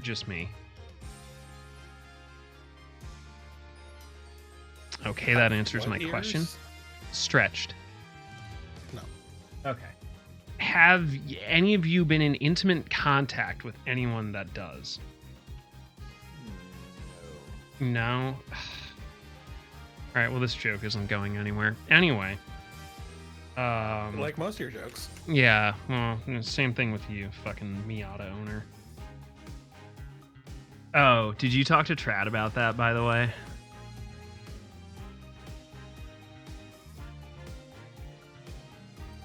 just me? Okay, that answers my question. Stretched. No. Okay. Have any of you been in intimate contact with anyone that does? No. All right, well, this joke isn't going anywhere. Anyway. Like most of your jokes. Yeah, well, same thing with you, fucking Miata owner. Oh, did you talk to Trad about that, by the way?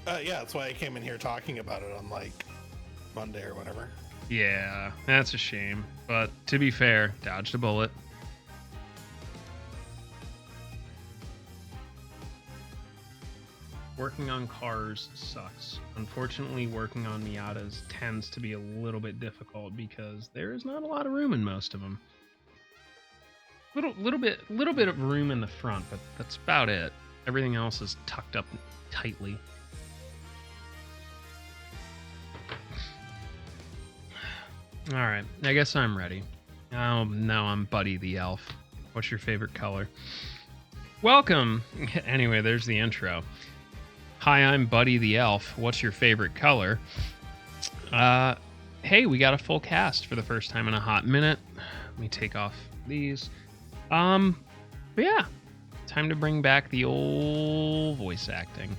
Yeah, that's why I came in here talking about it on, like, Monday or whatever. Yeah, that's a shame. But to be fair, dodged a bullet. Working on cars sucks. Unfortunately, working on Miatas tends to be a little bit difficult because there is not a lot of room in most of them. Little bit of room in the front, but that's about it. Everything else is tucked up tightly. All right, I guess I'm ready. Oh, now I'm Buddy the Elf. What's your favorite color? Welcome. Anyway, there's the intro. Hi, I'm Buddy the Elf. What's your favorite color? Hey, we got a full cast for the first time in a hot minute. Let me take off these. But yeah, time to bring back the old voice acting.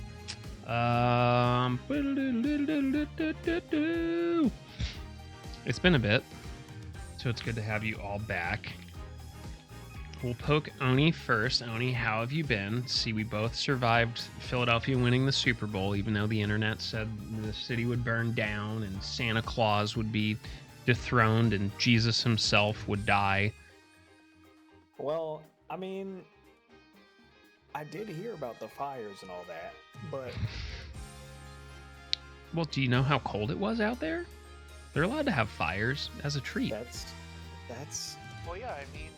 It's been a bit, so it's good to have you all back. We'll poke Oni first. Oni, how have you been? See, we both survived Philadelphia winning the Super Bowl, even though the internet said the city would burn down and Santa Claus would be dethroned and Jesus himself would die. Well, I mean, I did hear about the fires and all that, but... Well, do you know how cold it was out there? They're allowed to have fires as a treat. That's... Well, yeah, I mean,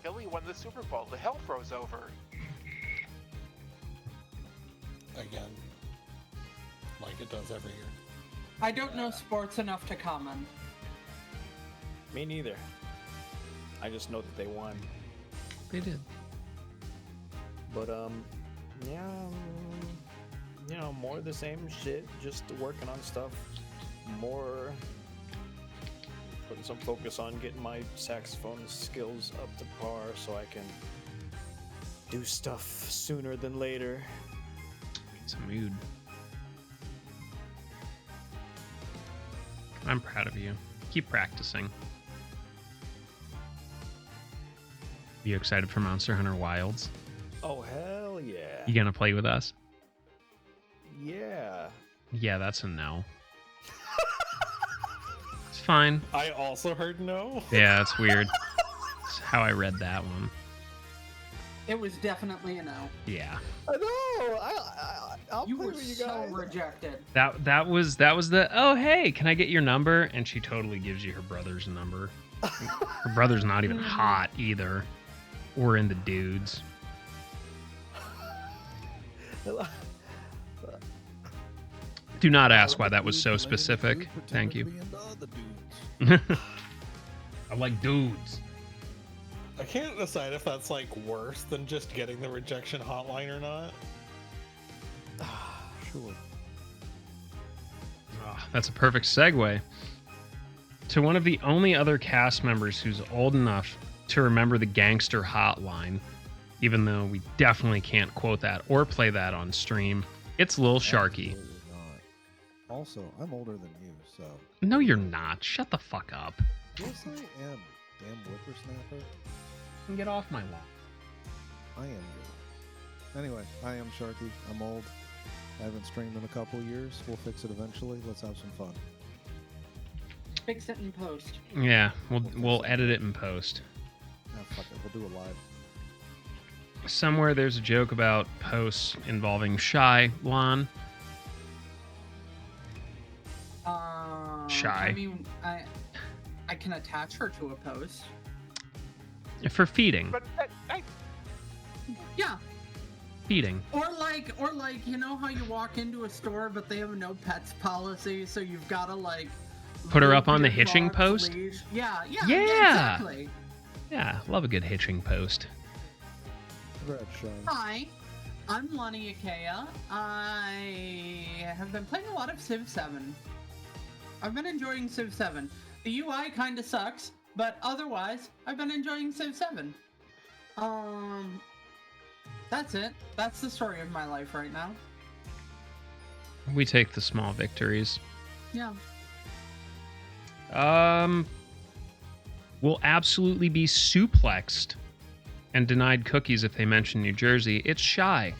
Philly won the Super Bowl. The hell froze over. Again. Like it does every year. I don't know sports enough to comment. Me neither. I just know that they won. They did. But, yeah, you know, more of the same shit, just working on stuff. More... putting some focus on getting my saxophone skills up to par so I can do stuff sooner than later. It's a mood. I'm proud of you. Keep practicing. You excited for Monster Hunter Wilds? Oh, hell yeah. You gonna play with us? Yeah. Yeah, that's a no. It's fine. I also heard no. Yeah, that's weird. That's how I read that one. It was definitely a no. Yeah. I know. I'll You play were with you so guys. rejected. That was the, oh hey, can I get your number? And she totally gives you her brother's number. Her brother's not even hot either. Or in the dudes. Do not ask why that was so specific. Thank you. I like dudes. I can't decide if that's like worse than just getting the rejection hotline or not. Sure. Oh, that's a perfect segue to one of the only other cast members who's old enough to remember the gangster hotline, even though we definitely can't quote that or play that on stream. It's Lil Sharky. Absolutely not. Also, I'm older than you, so... No, you're not. Shut the fuck up. Yes, I am. Damn whippersnapper. Get off my lawn. I am good. Anyway, I am Sharky. I'm old. I haven't streamed in a couple years. We'll fix it eventually. Let's have some fun. Fix it in post. Yeah, we'll edit it in post. Ah, fuck it. We'll do it live. Somewhere there's a joke about posts involving Shy Lon. Shy. I mean, I can attach her to a post. For feeding. But Yeah. Feeding. Or like, you know how you walk into a store but they have a no pets policy, so you've got to like Put her up on the Good hitching dogs, post? leash. Yeah, Yeah. exactly. Yeah, love a good hitching post. Congrats, Sean. Hi, I'm Lonnie Ikea. I have been playing a lot of Civ 7. I've been enjoying Civ 7. The UI kind of sucks, but otherwise, I've been enjoying Civ 7. That's it. That's the story of my life right now. We take the small victories. Yeah. Will absolutely be suplexed and denied cookies if they mention New Jersey. It's Shy.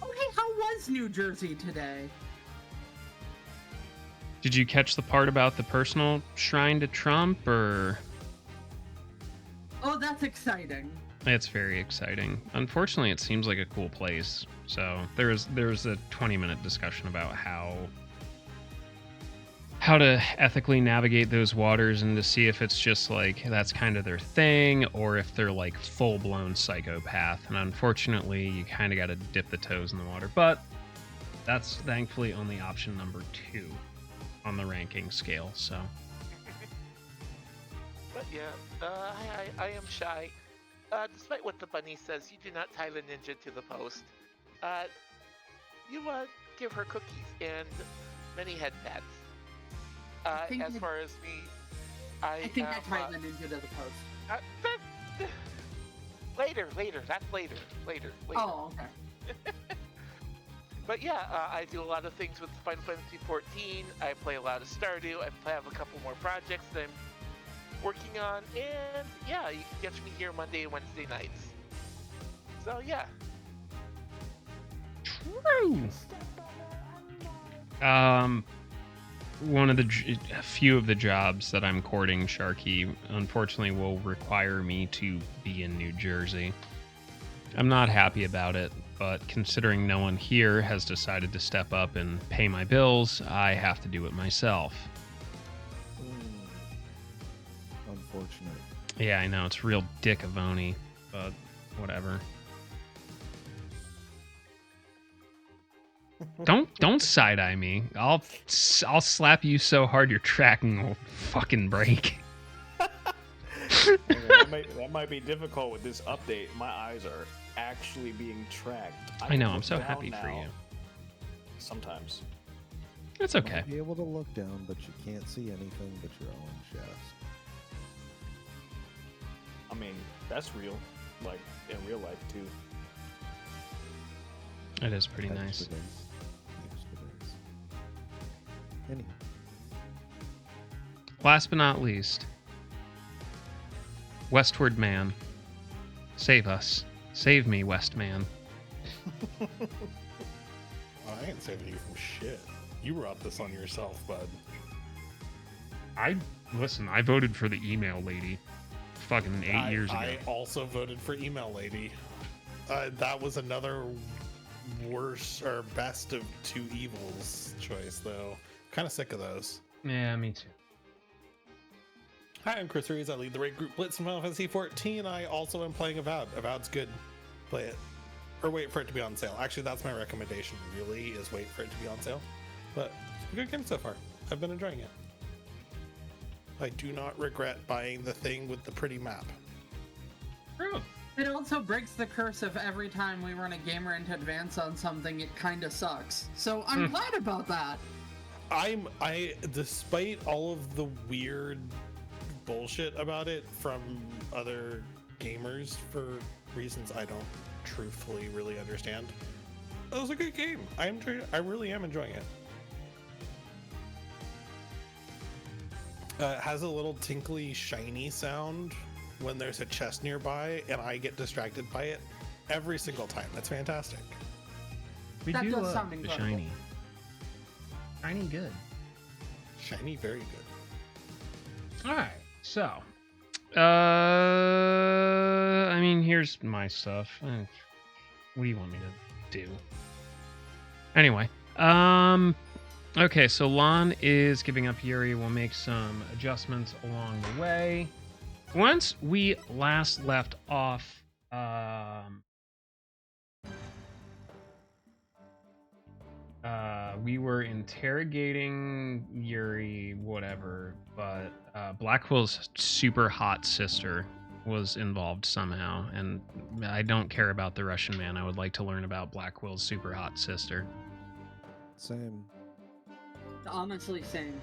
Okay, how was New Jersey today? Did you catch the part about the personal shrine to Trump, or? Oh, that's exciting. It's very exciting. Unfortunately, it seems like a cool place. So there's a 20-minute discussion about how to ethically navigate those waters and to see if it's just like that's kind of their thing or if they're like full-blown psychopath. And unfortunately, you kind of got to dip the toes in the water. But that's thankfully only option number 2 on the ranking scale. So. But yeah, I am Shy. Despite what the bunny says, you do not tie the ninja to the post. You give her cookies and many head pats. As far as me, I think I tied the ninja to the post. Later, that's later. Oh, okay. But yeah, I do a lot of things with Final Fantasy 14. I play a lot of Stardew. I have a couple more projects that I'm working on, and yeah, you can catch me here Monday and Wednesday nights. So yeah. True. A few of the jobs that I'm courting, Sharky, unfortunately will require me to be in New Jersey. I'm not happy about it, but considering no one here has decided to step up and pay my bills, I have to do it myself. Unfortunate. Yeah, I know, it's real dick-a-vony, but whatever. Don't side-eye me. I'll slap you so hard your tracking will fucking break. Okay, that might be difficult with this update. My eyes are actually being tracked. I know, I'm look so down happy for now you. Sometimes. It's okay. Might be able to look down, but you can't see anything but your own chest. I mean, that's real. Like, in real life, too. It is pretty nice. Extra days. Anyway. Last but not least, Westward Man. Save us. Save me, Westman. Well, I ain't saving you from shit. You brought this on yourself, bud. I voted for the email lady fucking 8 years ago. I also voted for Email Lady. That was another worst or best of 2 evils choice, though. Kind of sick of those. Yeah, me too. Hi, I'm Chris Reeves. I lead the raid group Blitz in Final Fantasy 14. I also am playing Avowed. Avowed's good. Play it. Or wait for it to be on sale. Actually, that's my recommendation, really, is wait for it to be on sale. But it's a good game so far. I've been enjoying it. I do not regret buying the thing with the pretty map. True. It also breaks the curse of every time we run a gamer into advance on something, it kind of sucks. So I'm glad about that. I despite all of the weird bullshit about it from other gamers for reasons I don't truthfully really understand, it was a good game. I really am enjoying it. It has a little tinkly shiny sound when there's a chest nearby and I get distracted by it every single time. That's fantastic. We That do does love sound the incredible. shiny. Shiny good. Shiny, very good. All right, so, I mean, here's my stuff. What do you want me to do? Anyway, okay, so Lon is giving up Yuri. We'll make some adjustments along the way. Once we last left off, We were interrogating Yuri, whatever, but Blackwell's super hot sister was involved somehow, and I don't care about the Russian man. I would like to learn about Blackwell's super hot sister. Same. Honestly, same.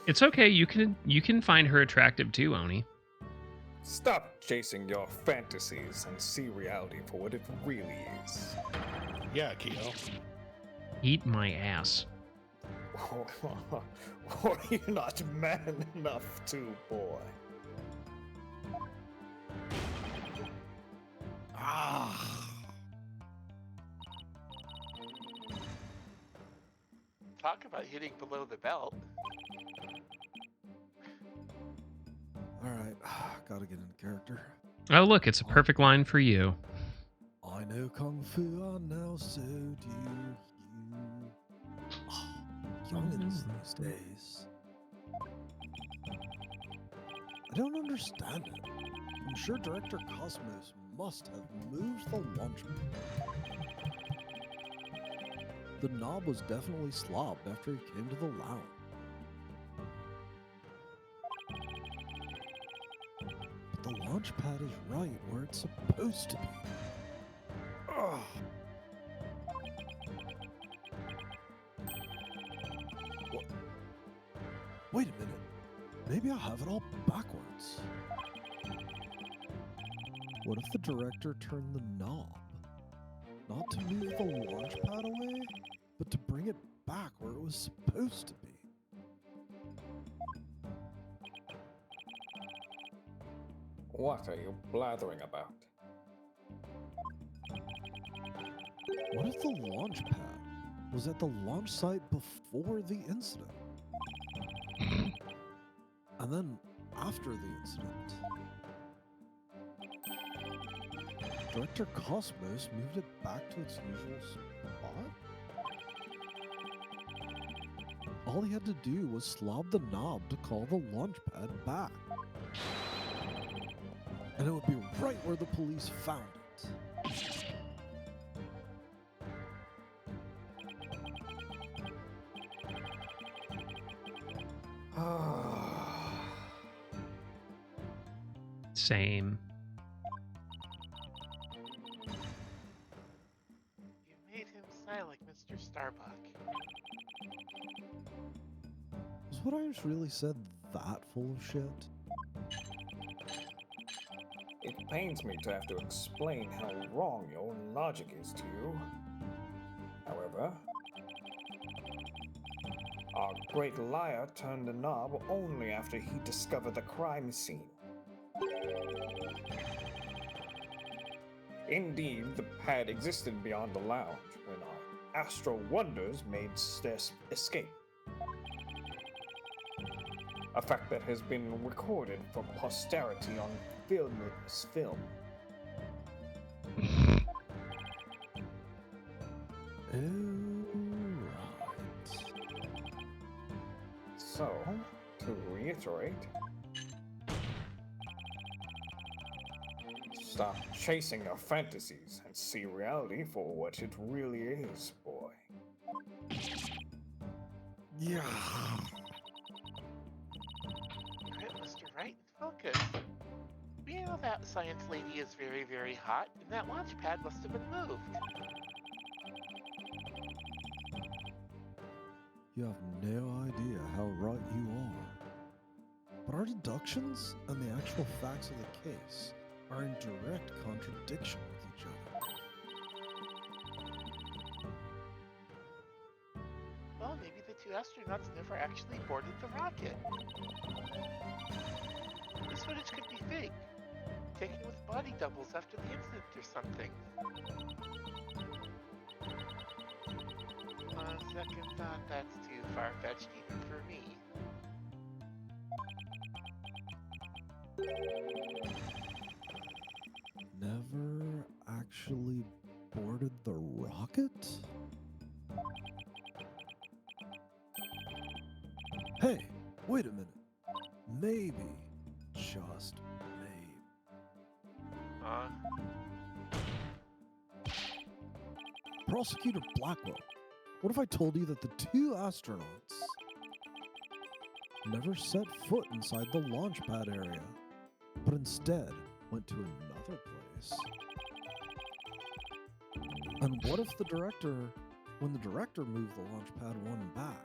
It's okay. You can find her attractive too, Oni. Stop chasing your fantasies and see reality for what it really is. Yeah, Keo. Eat my ass. Or you're not man enough to, boy. Talk about hitting below the belt. Alright, gotta get into character. Oh, look, it's a perfect line for you. I know Kung Fu, I know so do you. Youngins these days. I don't understand it. I'm sure Director Cosmos must have moved the launch pad. The knob was definitely slobbed after he came to the lounge. But the launch pad is right where it's supposed to be. Ugh. What? Wait a minute. Maybe I have it all backwards. What if the director turned the knob? Not to move the launch pad away, but to bring it back where it was supposed to be. What are you blathering about? What if the launch pad was at the launch site before the incident? And then after the incident? Director Cosmos moved it back to its usual spot? All he had to do was slob the knob to call the launch pad back. And it would be right where the police found it. Same. You made him sigh like Mr. Starbuck. Was what I just really said that full of shit? It pains me to have to explain how wrong your logic is to you. However, our great liar turned the knob only after he discovered the crime scene. Indeed, the pad existed beyond the lounge when our astral wonders made their escape. A fact that has been recorded for posterity on film. Alright. So, to reiterate, stop chasing your fantasies and see reality for what it really is, boy. Yeah. Alright, Mr. Wright, focus. We know that science lady is very, very hot, and that launch pad must have been moved. You have no idea how right you are. But our deductions and the actual facts of the case are in direct contradiction with each other. Well, maybe the two astronauts never actually boarded the rocket. This footage could be fake, taken with body doubles after the incident or something. On second thought, that's too far-fetched even for me. Never actually boarded the rocket? Hey, wait a minute. Maybe, just maybe. Prosecutor Blackwell, what if I told you that the two astronauts never set foot inside the launch pad area, but instead went to another place? And what if when the director moved the launch pad 1 back,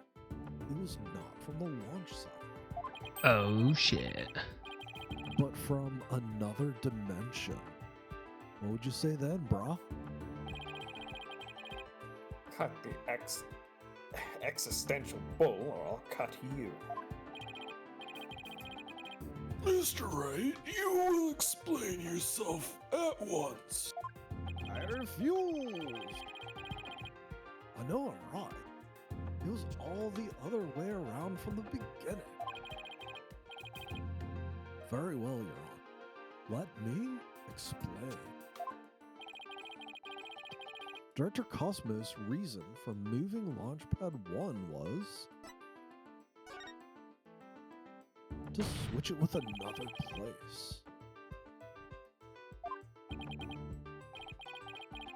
it was not from the launch site, Oh shit. but from another dimension? What would you say then, brah? Cut the existential bull, or I'll cut you. Mr. Wright, you will explain yourself at once. I refuse. I know I'm right. It was all the other way around from the beginning. Very well, Your Honor. Let me explain. Director Cosmos' reason for moving Launchpad 1 was to switch it with another place.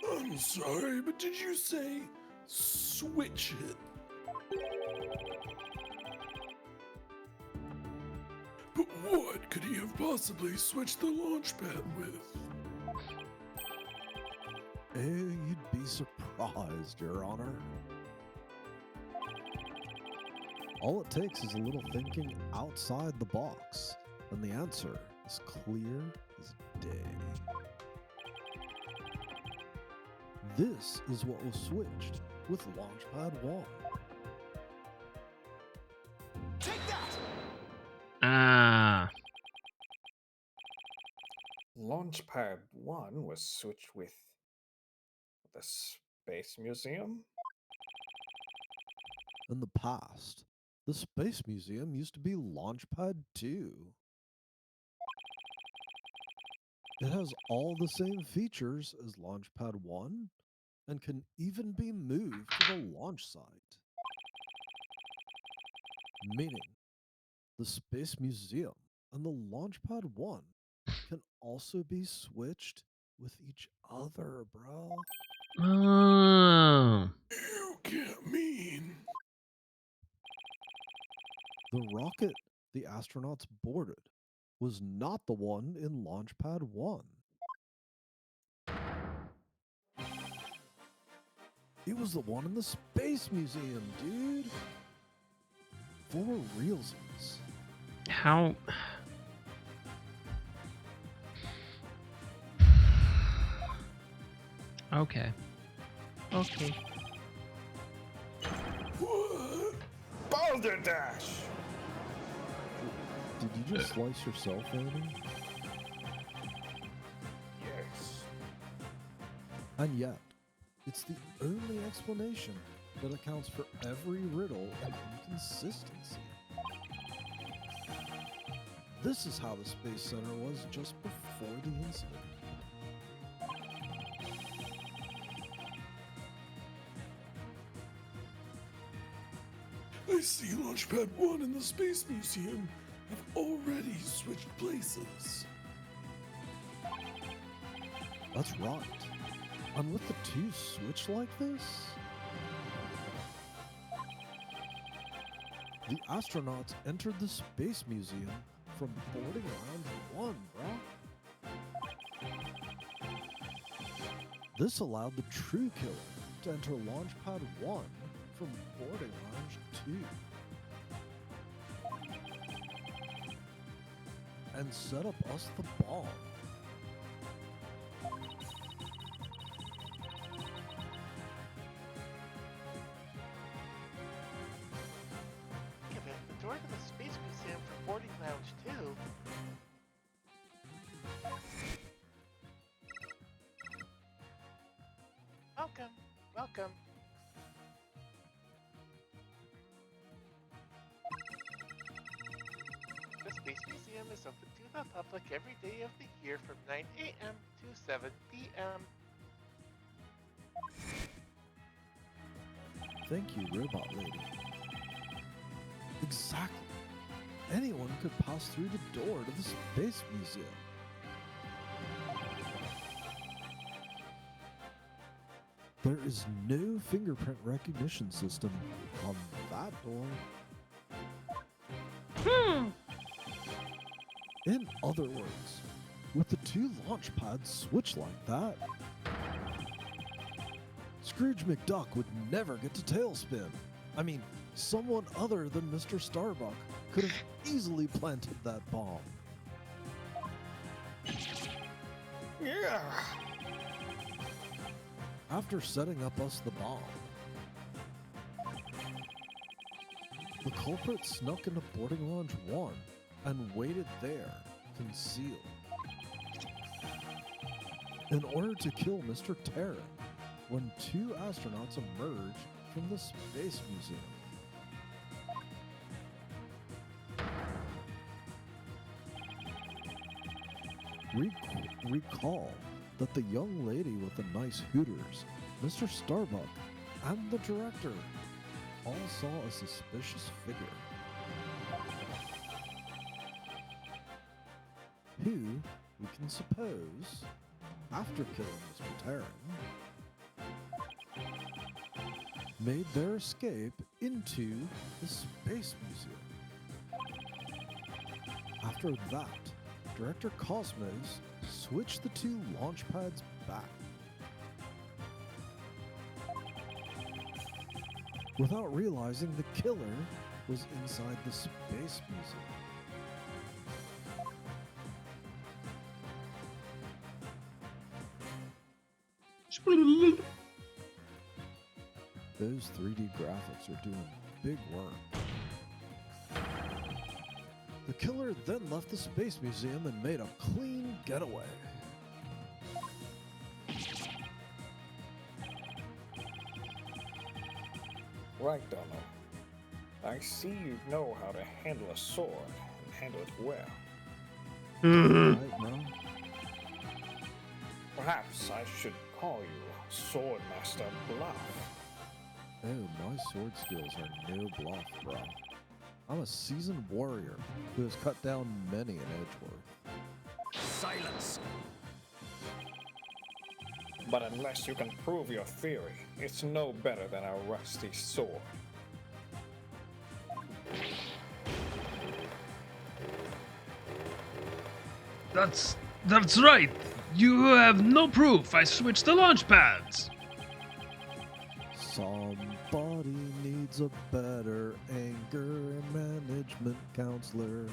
I'm sorry, but did you say switch it? But what could he have possibly switched the launch pad with? You'd be surprised, Your Honor. All it takes is a little thinking outside the box, and the answer is clear as day. This is what was switched with Launchpad 1. Ah. Launchpad 1 was switched with the Space Museum? In the past, the Space Museum used to be Launchpad 2. It has all the same features as Launchpad 1 and can even be moved to the launch site. Meaning, the Space Museum and the Launchpad 1 can also be switched with each other, bro. Oh. You can't mean. The rocket the astronauts boarded was not the one in Launchpad 1. It was the one in the Space Museum, dude. For realsies. How? Okay. Okay. What? Balderdash! Did you just slice yourself, Andy? Yes. And yet, it's the only explanation that accounts for every riddle and inconsistency. This is how the Space Center was just before the incident. I see Launchpad 1 and the Space Museum have already switched places. That's right. And with the two switched like this, the astronauts entered the Space Museum from boarding round 1, bro. This allowed the true killer to enter Launchpad 1 from boarding lounge 2. And set up us the bomb. Wait a minute, the door to the Space Museum for boarding lounge 2? Welcome, welcome. The Space Museum is open to the public every day of the year from 9 a.m. to 7 p.m. Thank you, Robot Lady. Exactly. Anyone could pass through the door to the Space There is no fingerprint recognition system on that door. In other words, with the two launch pads switched like that, Scrooge McDuck would never get to tailspin. I mean, someone other than Mr. Starbuck could have easily planted that bomb. Yeah. After setting up us the bomb, the culprit snuck into boarding lounge 1 and waited there, concealed. In order to kill Mr. Terran, when two astronauts emerge from the Space Museum. Recall that the young lady with the nice hooters, Mr. Starbuck, and the director all saw a suspicious figure. Who, we can suppose, after killing Mr. Terran, made their escape into the Space Museum. After that, Director Cosmos switched the two launch pads back. Without realizing the killer was inside the Space Museum. Those 3D graphics are doing big work. The killer then left the Space Museum and made a clean getaway. Right, Donald. I see you know how to handle a sword and handle it well. Right, bro? Perhaps I should call you Swordmaster Bluff. Oh, my sword skills are no bluff, bro. I'm a seasoned warrior who has cut down many an Edgeworth. Silence! But unless you can prove your theory, it's no better than a rusty sword. That's right. You have no proof. I switched the launch pads. Somebody needs a better anger management counselor.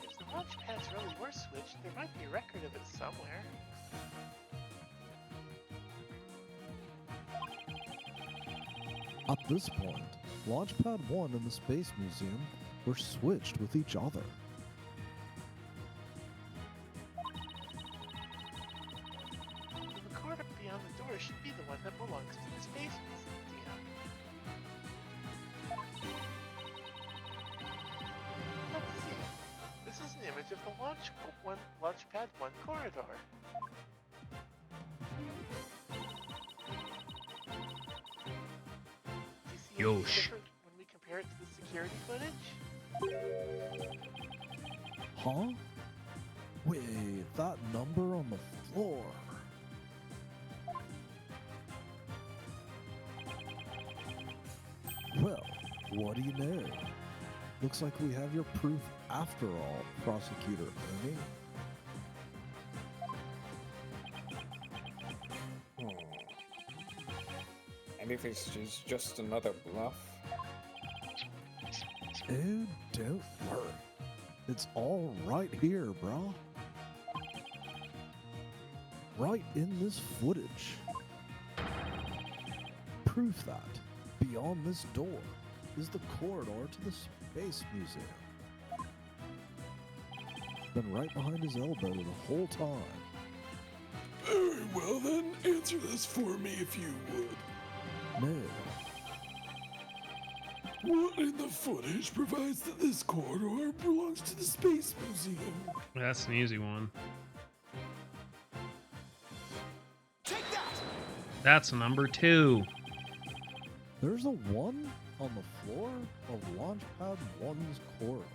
If the launch pads really were switched, there might be a record of it somewhere. At this point, Launchpad 1 and the Space Museum were switched with each other. The corridor beyond the door should be the one that belongs to the Space Museum. Let's see. This is an image of the Launchpad 1 corridor. Do you see anything Yosh. different when we compare it to the security footage? Huh? Wait, that number on the floor. Well, what do you know? Looks like we have your proof after all, Prosecutor Ernie. And if it's just another bluff? Oh, don't worry. It's all right here, brah. Right in this footage. Proof that beyond this door is the corridor to the Space Museum. Been right behind his elbow the whole time. Very well then, answer this for me if you would. No, What in the footage provides that this corridor belongs to the Space Museum? That's an easy one. Take that! That's number 2. there's a 1 on the floor of Launchpad 1's corridor.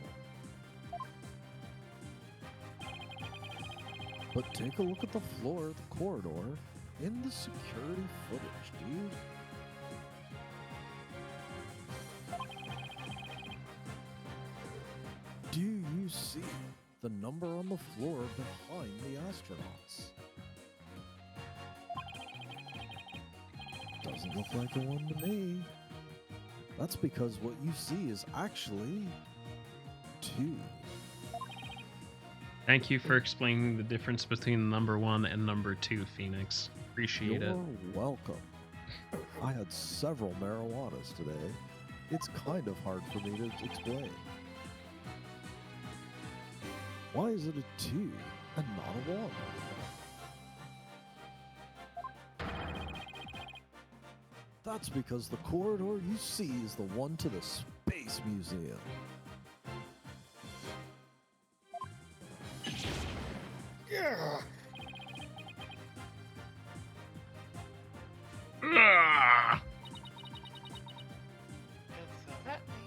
But take a look at the floor of the corridor in the security footage, dude. Do you see the number on the floor behind the astronauts? Doesn't look like a one to me. That's because what you see is actually 2. Thank you for explaining the difference between number 1 and number 2, Phoenix. Appreciate You're it. welcome. I had several marijuanas today. It's kind of hard for me to explain. Why is it a 2 and not a 1? That's because the corridor you see is the one to the Space Museum. Yeah. Ah! And so that means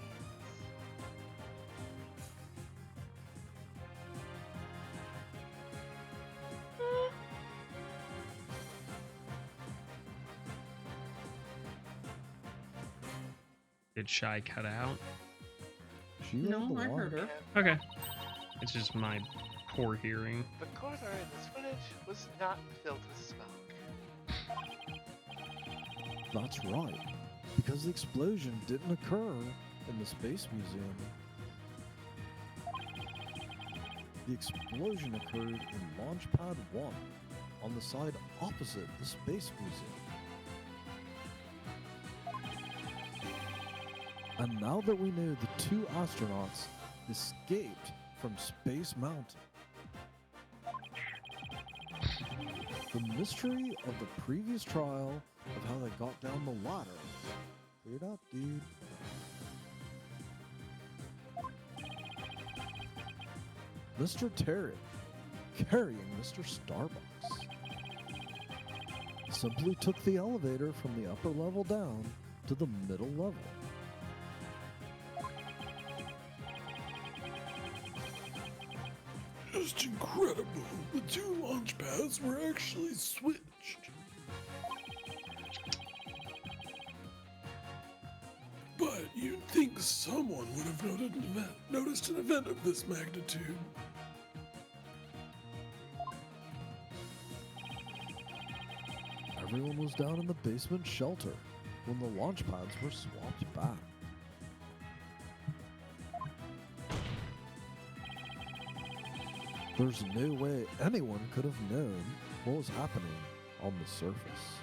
Did Shy cut out? She read No, the I one. heard her. Okay. It's just my poor hearing. the corridor in this footage was not filled with smoke. That's right, because the explosion didn't occur in the Space Museum. The explosion occurred in Launchpad 1, on the side opposite the Space Museum. And now that we know the 2 astronauts escaped from Space Mountain, the mystery of the previous trial of how they got down the ladder cleared up, dude. Mr. Terry carrying Mr. Starbucks simply took the elevator from the upper level down to the middle level. Just incredible. The 2 launch pads were actually switched. But you'd think someone would have noticed an event of this magnitude. Everyone was down in the basement shelter when the launch pads were swapped back. There's no way anyone could have known what was happening on the surface.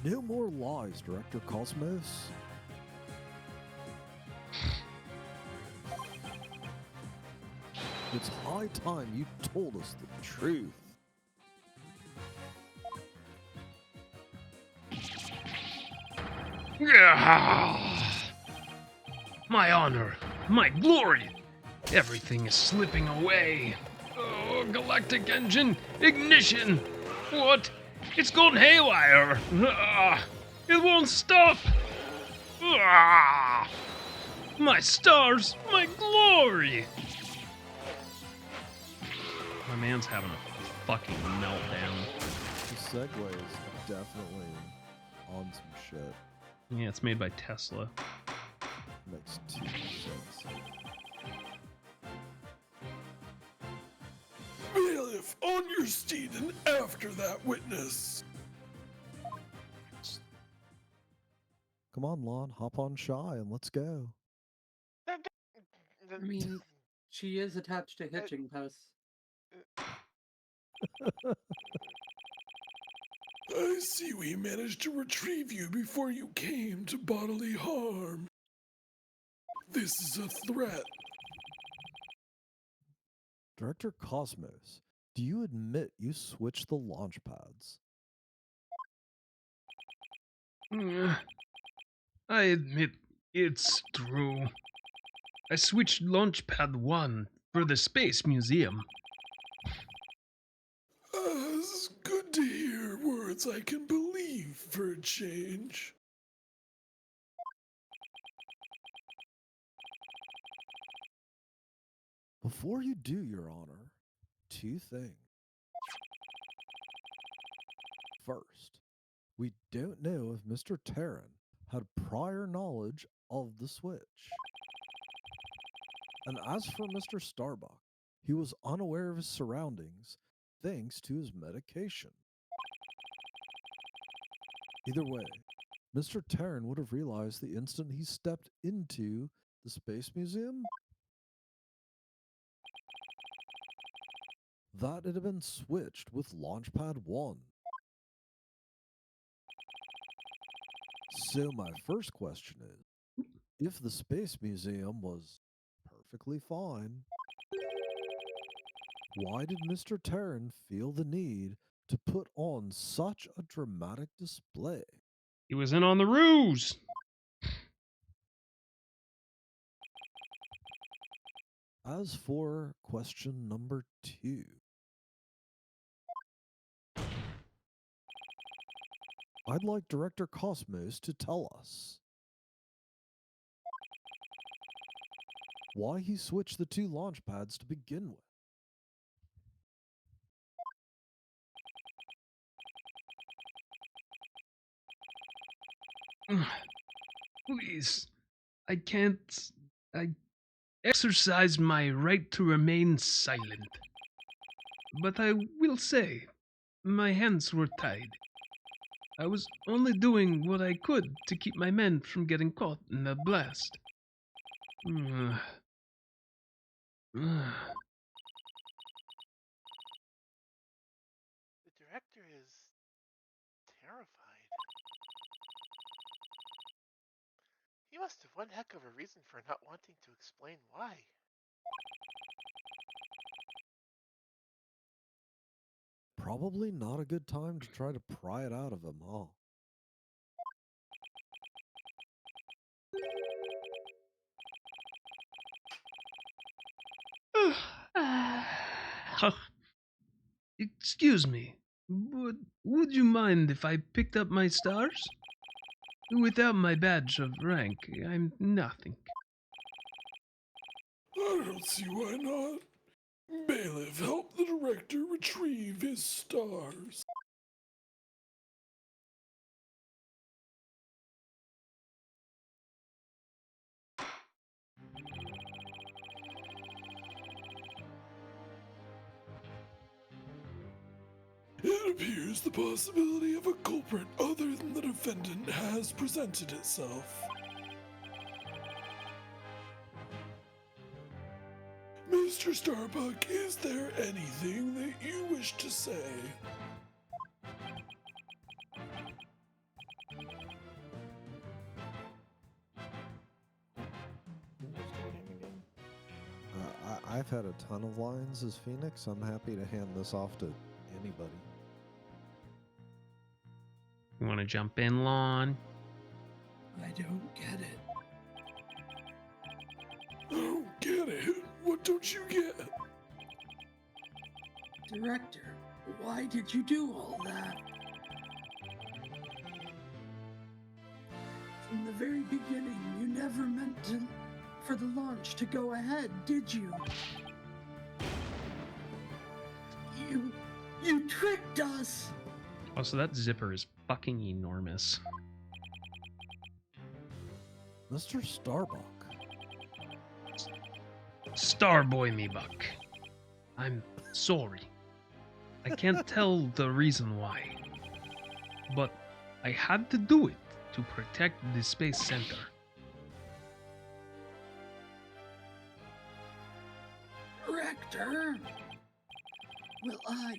No more lies, Director Cosmos. It's high time you told us the truth. My honor, my glory, everything is slipping away. Oh, galactic engine, ignition! What? It's gone haywire! It won't stop! My stars, my glory! My man's having a fucking meltdown. The Segway is definitely on some shit. Yeah, it's made by Tesla. Makes 2 sense. Bailiff, on your steed and after that witness. Come on, Lon, hop on Shy and let's go. I mean, she is attached to hitching posts. I see we managed to retrieve you before you came to bodily harm. This is a threat. Director Cosmos, do you admit you switched the launch pads? I admit it's true. I switched Launchpad 1 for the Space Museum. It's good to hear words I can believe for a change. Before you do, Your Honor, two things. First, we don't know if Mr. Terran had prior knowledge of the switch. And as for Mr. Starbuck, he was unaware of his surroundings thanks to his medication. Either way, Mr. Terran would have realized the instant he stepped into the Space Museum that it had been switched with Launchpad 1. So my first question is, if the Space Museum was perfectly fine, why did Mr. Terran feel the need to put on such a dramatic display? He was in on the ruse. As for question number 2, I'd like Director Cosmos to tell us why he switched the two launch pads to begin with. Please, I can't. I exercise my right to remain silent. But I will say, my hands were tied. I was only doing what I could to keep my men from getting caught in the blast. The director is terrified. He must have one heck of a reason for not wanting to explain why. Probably not a good time to try to pry it out of him, huh? Excuse me, but would you mind if I picked up my stars? Without my badge of rank, I'm nothing. I don't see why not. Bailiff, help the director retrieve his stars. It appears the possibility of a culprit other than the defendant has presented itself. Mr. Starbuck, is there anything that you wish to say? What's your name again? I've had a ton of lines as Phoenix. I'm happy to hand this off to anybody. You want to jump in, Lon? I don't get it. I don't get it. What don't you get? Director, why did you do all that? From the very beginning, you never meant for the launch to go ahead, did you? You tricked us! Also, that zipper is fucking enormous. Mr. Starbuck. Starboy me, Buck. I'm sorry. I can't tell the reason why. But I had to do it to protect the Space Center. Rector! Will I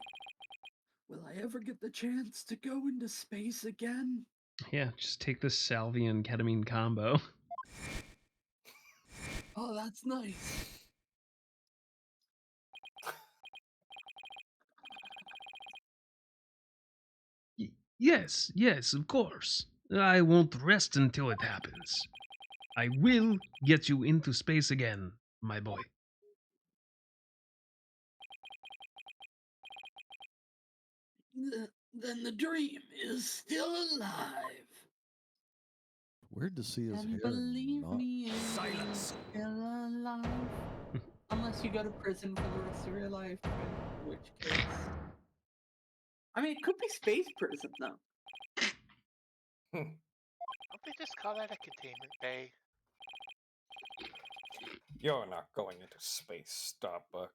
ever get the chance to go into space again? Yeah, just take the salvia and ketamine combo. Oh, that's nice. Yes, of course. I won't rest until it happens. I will get you into space again, my boy. Then the dream is still alive. Weird to see his And hair believe not. me, it is Silence. still alive. Unless you go to prison for the rest of your life, in which case. I mean, it could be space prison, though. Don't they just call that a containment bay? You're not going into space, Starbuck.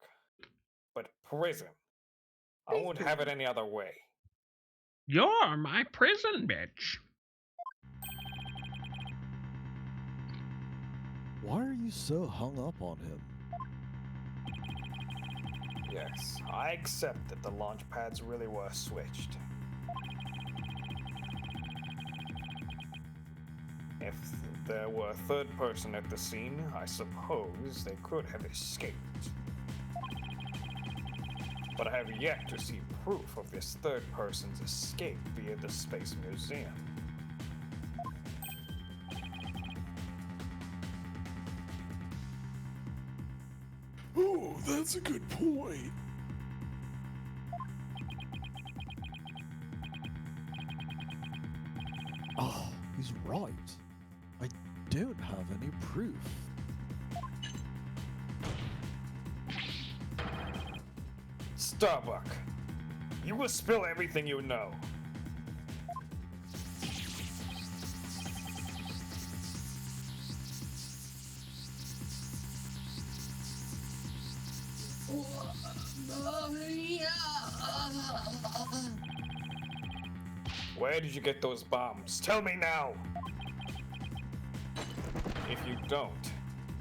But prison. I Space won't have it prison. any other way. You're my prison bitch. Why are you so hung up on him? Yes, I accept that the launch pads really were switched. If there were a third person at the scene, I suppose they could have escaped. But I have yet to see proof of this third person's escape via the Space Museum. Oh, that's a good point. Oh, he's right. I don't have any proof. Starbuck, you will spill everything you know. Where did you get those bombs? Tell me now! If you don't,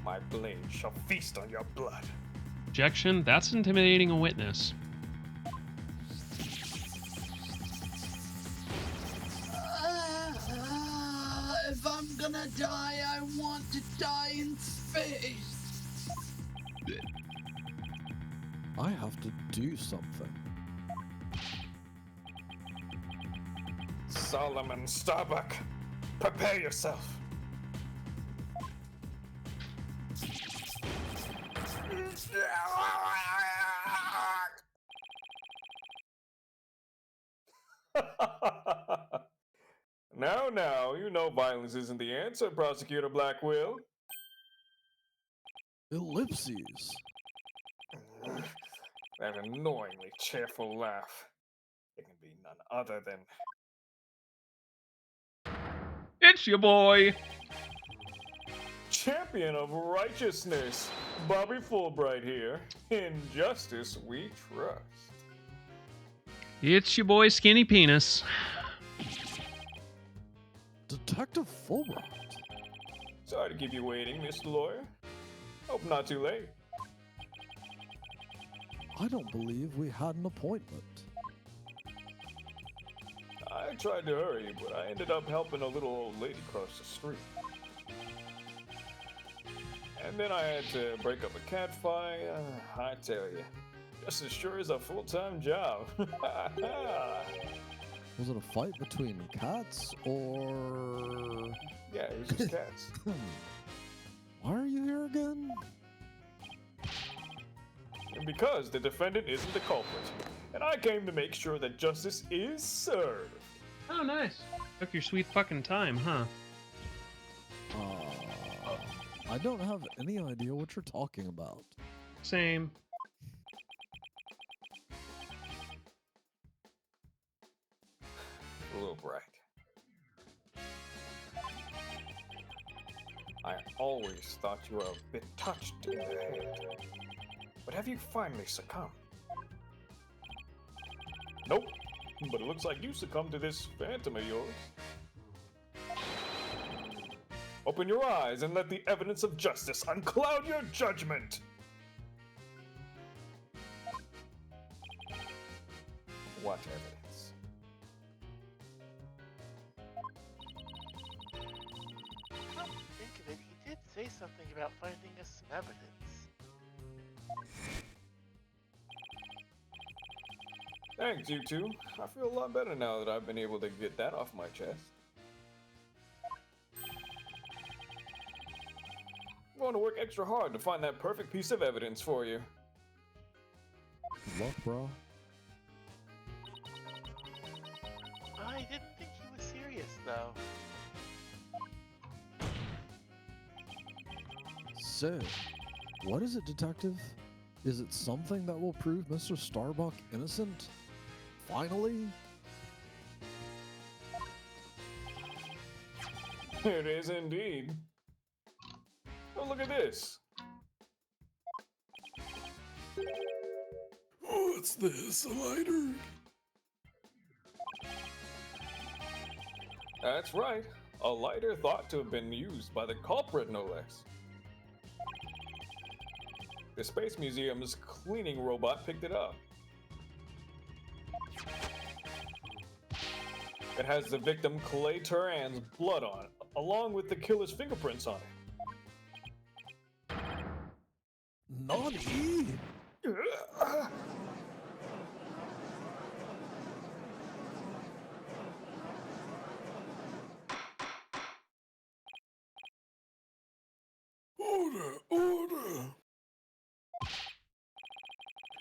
my blade shall feast on your blood. Objection, that's intimidating a witness. If I'm gonna die, I want to die in space. I have to do something. Solomon Starbuck, prepare yourself. Now, you know violence isn't the answer, Prosecutor Blackwill. Ellipses. That annoyingly cheerful laugh. It can be none other than It's your boy. Champion of Righteousness, Bobby Fulbright here. In justice we trust. It's your boy Skinny Penis. Detective Fulbright. Sorry to keep you waiting, Mr. Lawyer. Hope not too late. I don't believe we had an appointment. I tried to hurry, but I ended up helping a little old lady cross the street. And then I had to break up a cat fight. I tell you, just as sure as a full-time job. Was it a fight between cats or... Yeah, it was just cats. Why are you here again? And because the defendant isn't the culprit, and I came to make sure that justice is served. Oh, nice. Took your sweet fucking time, huh? I don't have any idea what you're talking about. Same. A little bright. I always thought you were a bit touched in the head. But have you finally succumbed? Nope. But it looks like you succumbed to this phantom of yours. Open your eyes and let the evidence of justice uncloud your judgment! What evidence? Come to think of it, he did say something about finding us some evidence. Thanks, you two. I feel a lot better now that I've been able to get that off my chest. going to work extra hard to find that perfect piece of evidence for you. Good luck, bro. I didn't think he was serious, though. So, what is it, Detective? Is it something that will prove Mr. Starbuck innocent? Finally? It is indeed. Oh, look at this. What's this? A lighter? That's right. A lighter thought to have been used by the culprit, no less. The Space Museum's cleaning robot picked it up. It has the victim Clay Turan's blood on it, along with the killer's fingerprints on it. Naughty! Order! Order!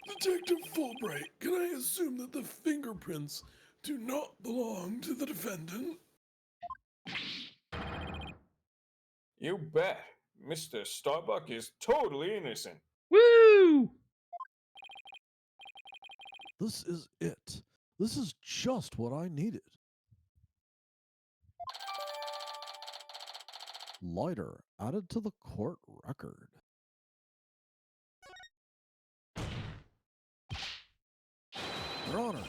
Detective Fulbright, can I assume that the fingerprints do not belong to the defendant? You bet. Mr. Starbuck is totally innocent. Woo! This is it. This is just what I needed. Lighter added to the court record. Your Honor,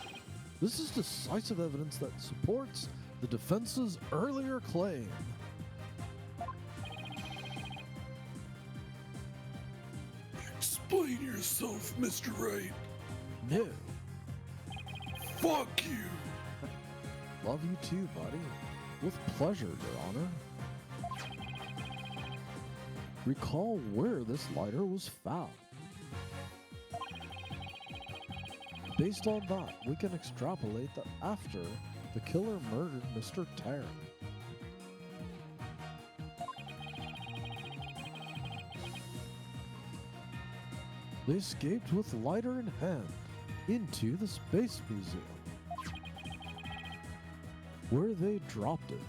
this is decisive evidence that supports the defense's earlier claim. Explain yourself, Mr. Wright. No. Fuck you! Love you too, buddy. With pleasure, Your Honor. Recall where this lighter was found. Based on that, we can extrapolate that after the killer murdered Mr. Tarrant. They escaped with lighter in hand into the Space Museum, where they dropped it.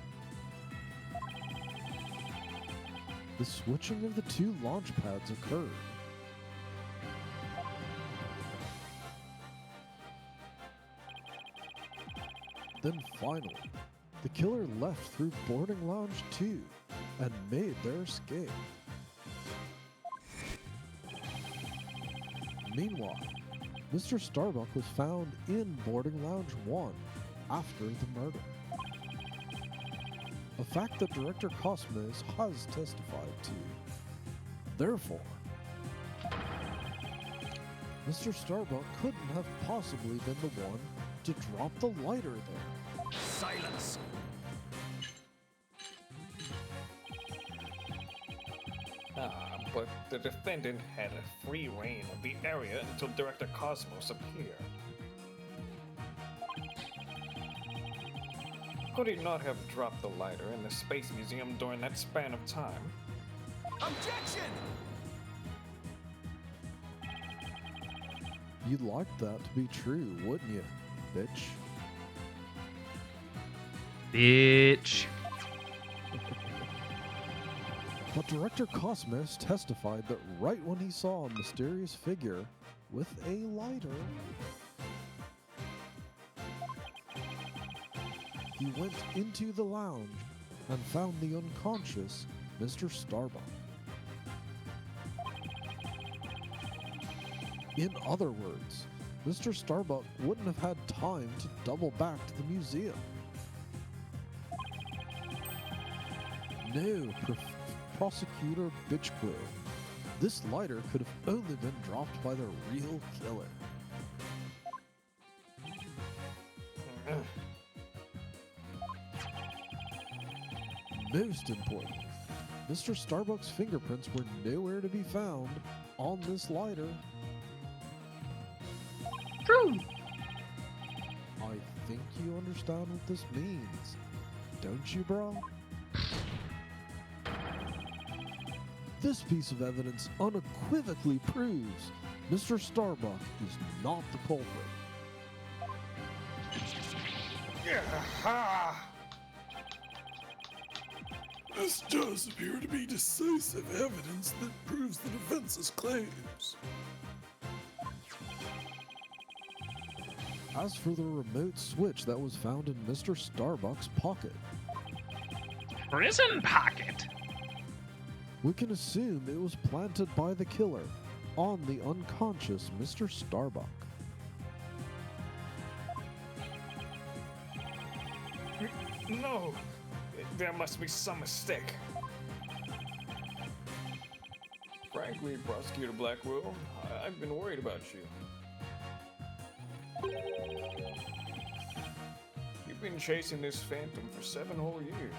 The switching of the two launch pads occurred. Then finally, the killer left through boarding lounge 2 and made their escape. Meanwhile, Mr. Starbuck was found in boarding lounge 1 after the murder. A fact that Director Cosmos has testified to. Therefore, Mr. Starbuck couldn't have possibly been the one to drop the lighter there. Silence! But the defendant had a free reign of the area until Director Cosmos appeared. Could he not have dropped the lighter in the Space Museum during that span of time? Objection! You'd like that to be true, wouldn't you, bitch? Bitch. But Director Cosmos testified that right when he saw a mysterious figure with a lighter, he went into the lounge and found the unconscious Mr. Starbuck. In other words, Mr. Starbuck wouldn't have had time to double back to the museum. No, Prosecutor Bitchquill. This lighter could have only been dropped by the real killer. Most important, Mr. Starbuck's fingerprints were nowhere to be found on this lighter. True. I think you understand what this means, don't you, bro? This piece of evidence unequivocally proves Mr. Starbuck is not the culprit. This does appear to be decisive evidence that proves the defense's claims. As for the remote switch that was found in Mr. Starbuck's pocket, Prison pocket. we can assume it was planted by the killer on the unconscious Mr. Starbuck. No, there must be some mistake. Frankly, Prosecutor Blackwell, I've been worried about you. You've been chasing this phantom for 7 whole years.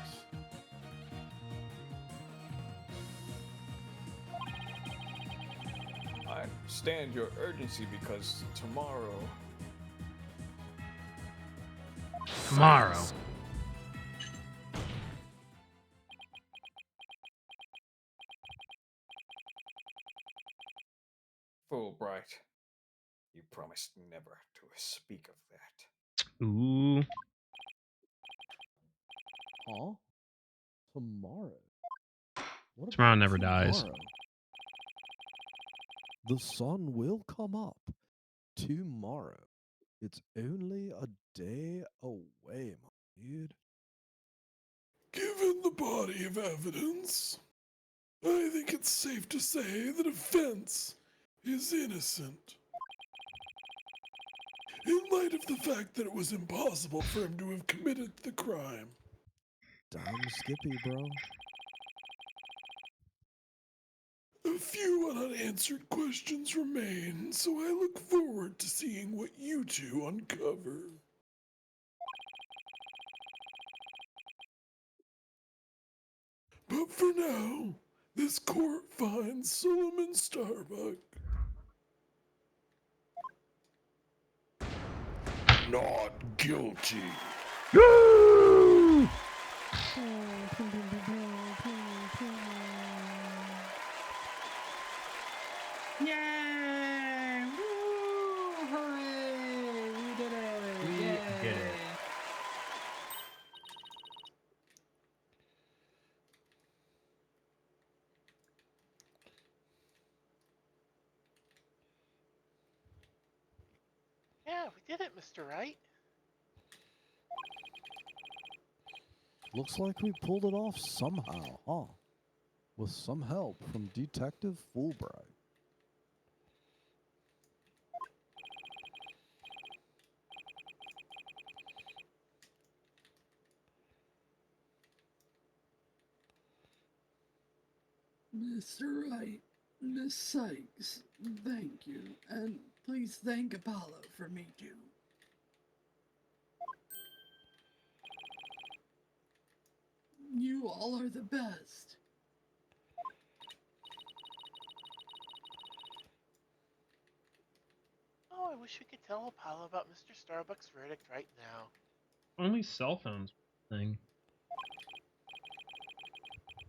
I understand your urgency because tomorrow... Tomorrow. Fulbright, you promised never to speak of that. Ooh. Huh? Tomorrow? What Tomorrow about never dies. tomorrow? The sun will come up tomorrow. It's only a day away, my dude. Given the body of evidence, I think it's safe to say the defense is innocent. In light of the fact that it was impossible for him to have committed the crime. Damn Skippy, bro. A few unanswered questions remain, so I look forward to seeing what you two uncover. But for now, this court finds Solomon Starbuck not guilty. Woo! Yay! Woo! Hooray! We did it! We Yay! did it. Yeah, we did it, Mr. Wright. Looks like we pulled it off somehow, huh? With some help from Detective Fulbright. Mr. Wright, Miss Sykes, thank you, and please thank Apollo for me too. You all are the best. Oh, I wish we could tell Apollo about Mr. Starbuck's verdict right now. Only cell phones thing.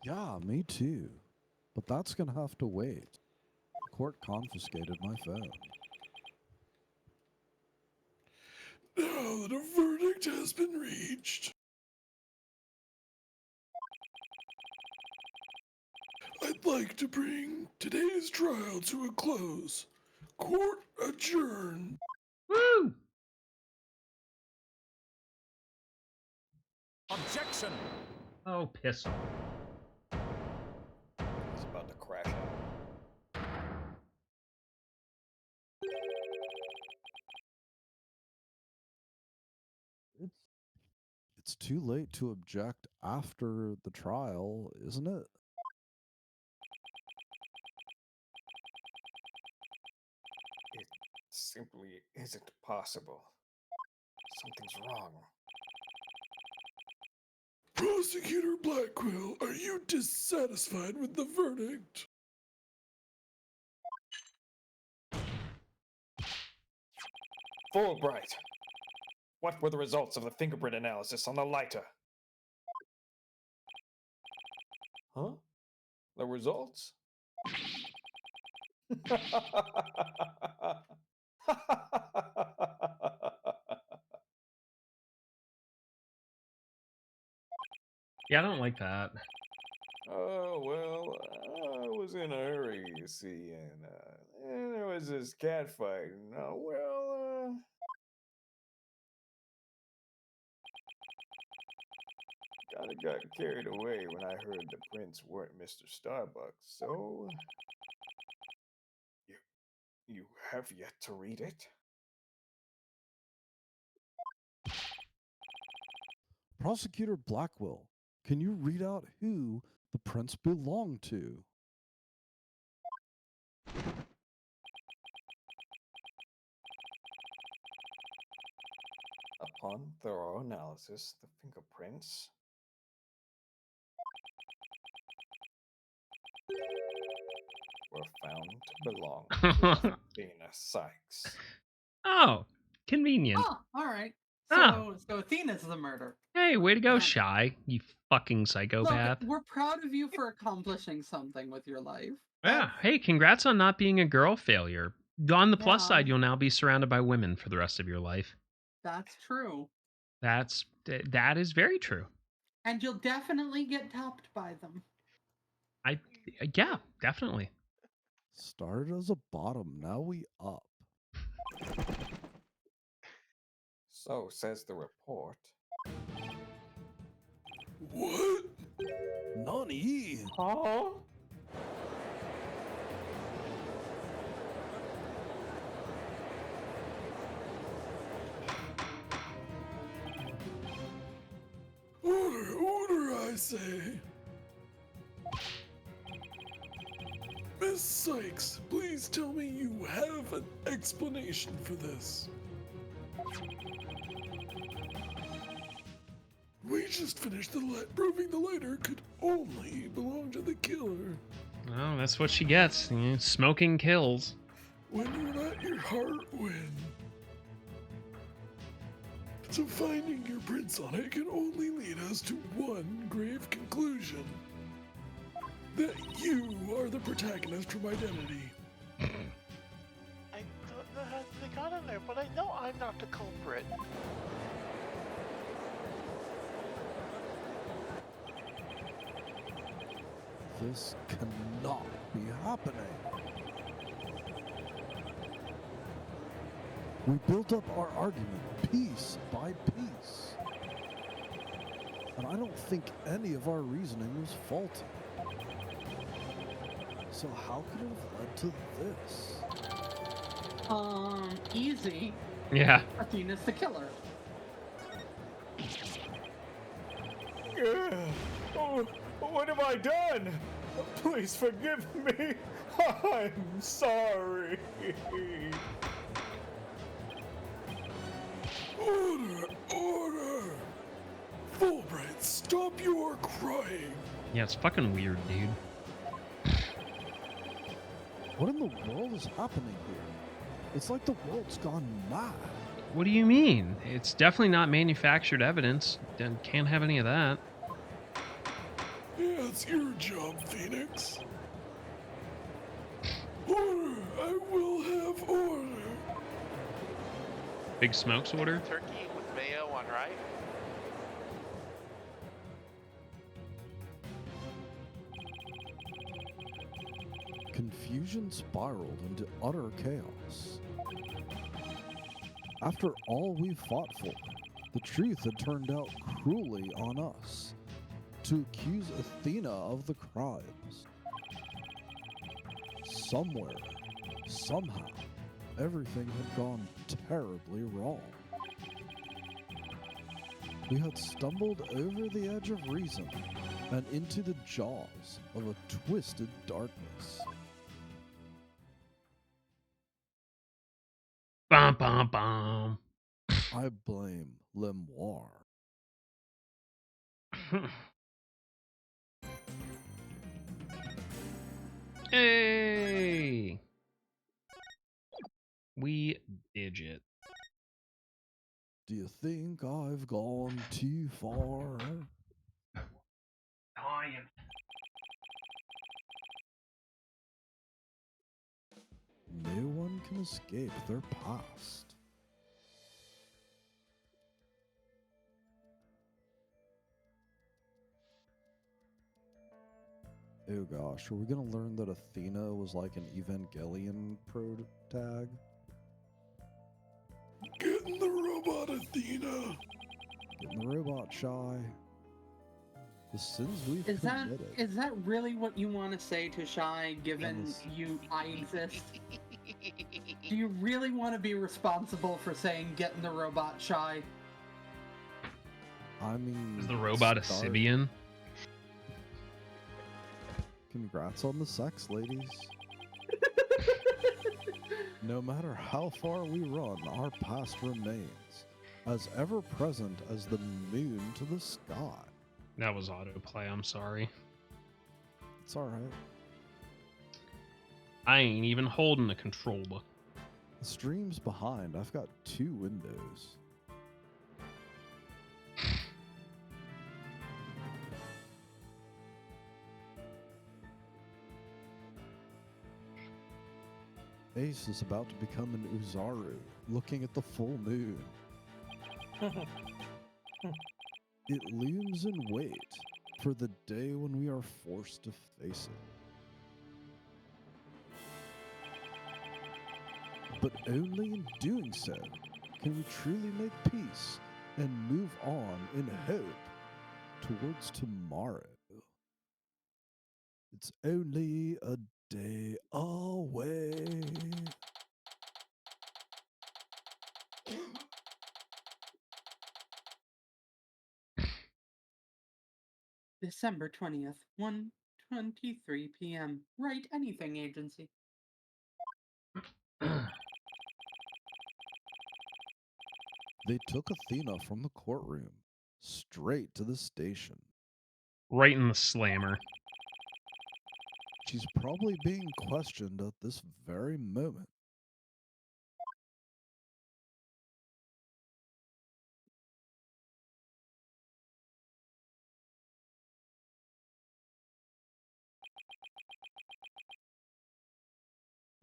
Yeah, me too. But that's gonna have to wait. Court confiscated my phone. Now that a verdict has been reached, I'd like to bring today's trial to a close. Court adjourned. Woo! Objection! Oh, piss off. It's about to crash out. It's too late to object after the trial, isn't it? It simply isn't possible. Something's wrong. Prosecutor Blackwell, are you dissatisfied with the verdict? Fulbright! What were the results of the fingerprint analysis on the lighter? Huh? The results? Yeah, I don't like that. Oh, well, I was in a hurry, you see, and there was this cat fight. And, kinda got carried away when I heard the prince weren't Mr. Starbucks, so you, you have yet to read it? Prosecutor Blackwell, can you read out who the prince belonged to? Upon thorough analysis, the fingerprints were found to belong to Athena Sykes. Oh, convenient. Oh, all right. Oh, So Athena's the murder. hey, way to go, Um, Shy, you fucking Look, psychopath. we're proud of you for accomplishing something with your life. Yeah, hey, congrats on not being a girl failure. On the plus Yeah, side, you'll now be surrounded by women for the rest of your life. that's true. That is very true. And you'll definitely get topped by them. Yeah, definitely. Started as a bottom, now we up. So says the report. What? Nani? Huh? Order, order, I say. Miss Sykes, please tell me you have an explanation for this. We just finished proving the lighter could only belong to the killer. Oh, that's what she gets. Smoking kills. When you let your heart win. So finding your prints on it can only lead us to one grave conclusion. That you are the protagonist from Identity. I don't know how they got in there, but I know I'm not the culprit. This cannot be happening. We built up our argument piece by piece. And I don't think any of our reasoning was faulty. So how could it have led to this? Easy. Yeah. Athena's the killer. Oh, what have I done? Please forgive me. I'm sorry. Order! Order! Fulbright, stop your crying! Yeah, it's fucking weird, dude. What in the world is happening here? It's like the world's gone mad. What do you mean? It's definitely not manufactured evidence. Can't have any of that. Yeah, it's your job, Phoenix. Order! I will have order! Big Smoke's order? Turkey with mayo on Wright. Confusion spiraled into utter chaos. After all we fought for, the truth had turned out cruelly on us. To accuse Athena of the crimes. Somewhere, somehow, everything had gone terribly wrong. We had stumbled over the edge of reason and into the jaws of a twisted darkness. Bum, bum, bum. I blame Lemoire. Hey! We digit. Do you think I've gone too far? can escape their past. Oh gosh, are we gonna learn that Athena was like an Evangelion protag? Get in the robot, Athena! Getting the robot shy. The sins we've Is committed. that really what you want to say to Shy, given Yes. I exist? Do you really want to be responsible for saying get in the robot, Shy? I mean, Is the robot a start- Sibian? Congrats on the sex, ladies. No matter how far we run, our past remains, as ever present as the moon to the sky. That was autoplay, I'm sorry. It's alright. I ain't even holding the controller. The stream's behind. I've got 2 windows. Ace is about to become an Uzaru, looking at the full moon. It looms in wait for the day when we are forced to face it. But only in doing so can we truly make peace and move on in hope towards tomorrow. It's only a day away. December 20th, 1:23 p.m. Wright Anything Agency. They took Athena from the courtroom straight to the station. Right in the slammer. She's probably being questioned at this very moment.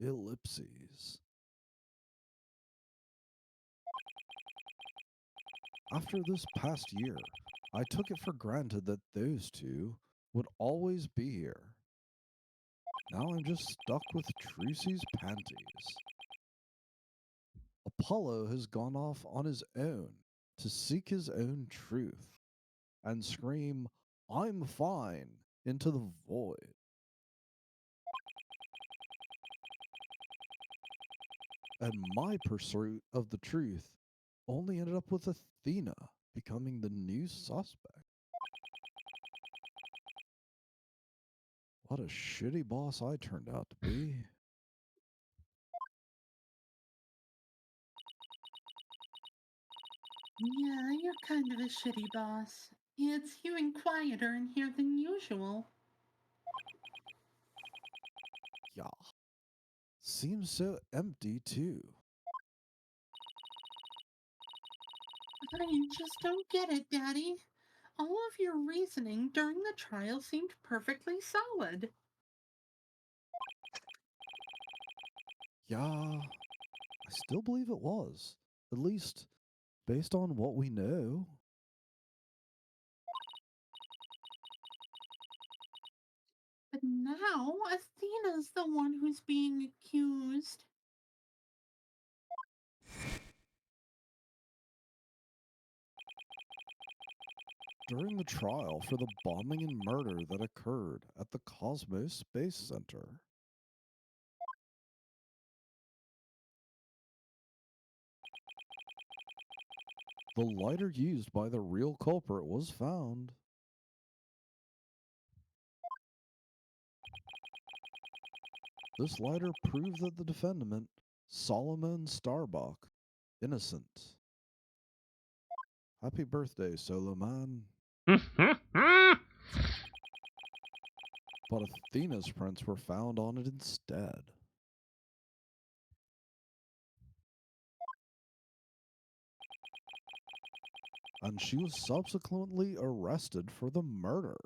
Ellipses. After this past year, I took it for granted that those two would always be here. Now I'm just stuck with Trucy's panties. Apollo has gone off on his own to seek his own truth and scream, "I'm fine," into the void. And my pursuit of the truth only ended up with Athena becoming the new suspect. What a shitty boss I turned out to be. Yeah, you're kind of a shitty boss. It's hewing quieter in here than usual. Yeah. Seems so empty, too. I just don't get it, Daddy. All of your reasoning during the trial seemed perfectly solid. Yeah, I still believe it was. At least, based on what we know. But now Athena's the one who's being accused. During the trial for the bombing and murder that occurred at the Cosmos Space Center. The lighter used by the real culprit was found. This lighter proved that the defendant, Solomon Starbuck, innocent. Happy birthday, Solo Man. But Athena's prints were found on it instead. And she was subsequently arrested for the murder.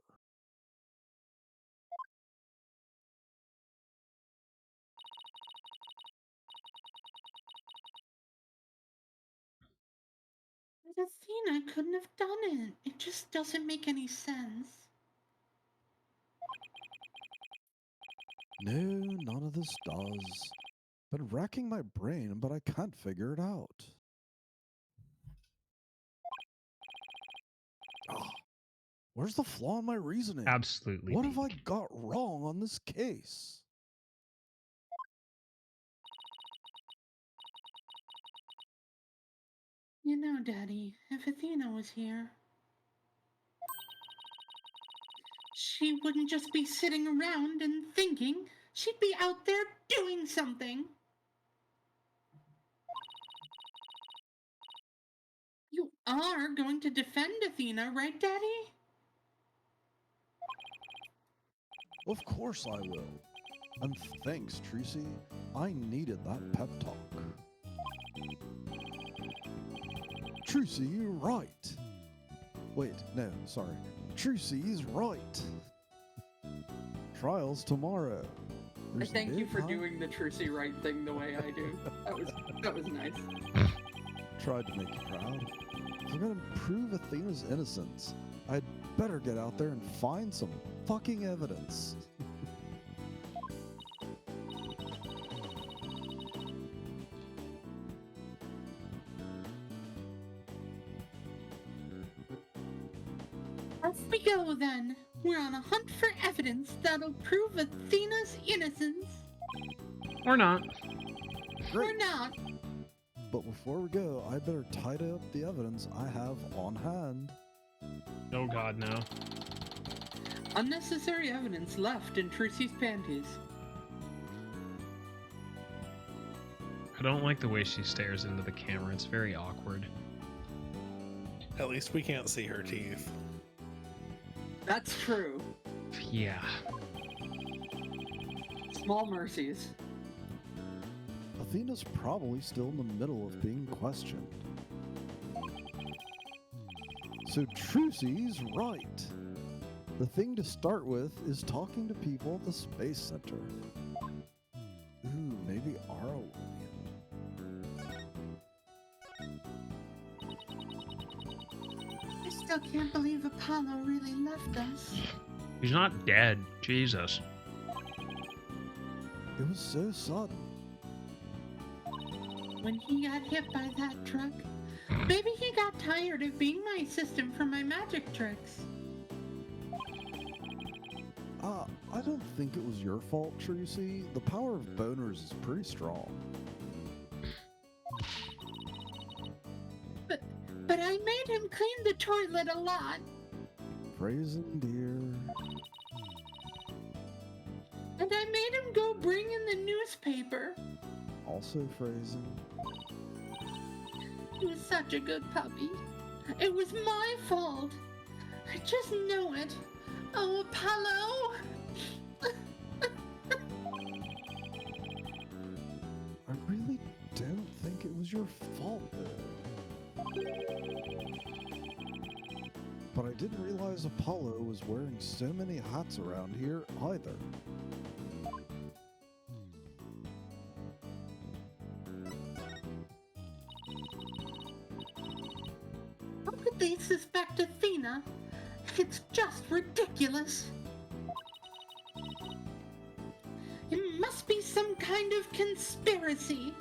But Athena couldn't have done it. It just doesn't make any sense. No, none of this does. Been racking my brain, but I can't figure it out. Ah, where's the flaw in my reasoning? Absolutely. What have I got wrong on this case? You know, Daddy, if Athena was here, she wouldn't just be sitting around and thinking. She'd be out there doing something. You are going to defend Athena, right, Daddy? Of course I will. And thanks, Tracy. I needed that pep talk. Tracy, you're right. Wait, no, sorry. Tracy is right. Trials tomorrow. I thank you for doing the Trucy right thing the way I do. That was nice. Tried to make you proud. If I'm gonna prove Athena's innocence, I'd better get out there and find some fucking evidence. Off we go then. We're on a hunt for evidence that'll prove Athena's innocence. Or not. Or not. But before we go, I better tidy up the evidence I have on hand. Oh god, no. Unnecessary evidence left in Trucy's panties. I don't like the way she stares into the camera. It's very awkward. At least we can't see her teeth. That's true. Yeah. Small mercies. Athena's probably still in the middle of being questioned. So Trucy's right. The thing to start with is talking to people at the Space Center. Ooh, maybe Arlo. I still can't believe Apollo really left us. He's not dead. Jesus. It was so sudden. When he got hit by that truck, maybe he got tired of being my assistant for my magic tricks. I don't think it was your fault, Trucy. The power of boners is pretty strong. But I made him clean the toilet a lot. Phrasing, dear. And I made him go bring in the newspaper. Also phrasing. He was such a good puppy. It was my fault. I just know it. Oh, Apollo! I really don't think it was your fault, though. But I didn't realize Apollo was wearing so many hats around here either. How could they suspect Athena? It's just ridiculous. It must be some kind of conspiracy.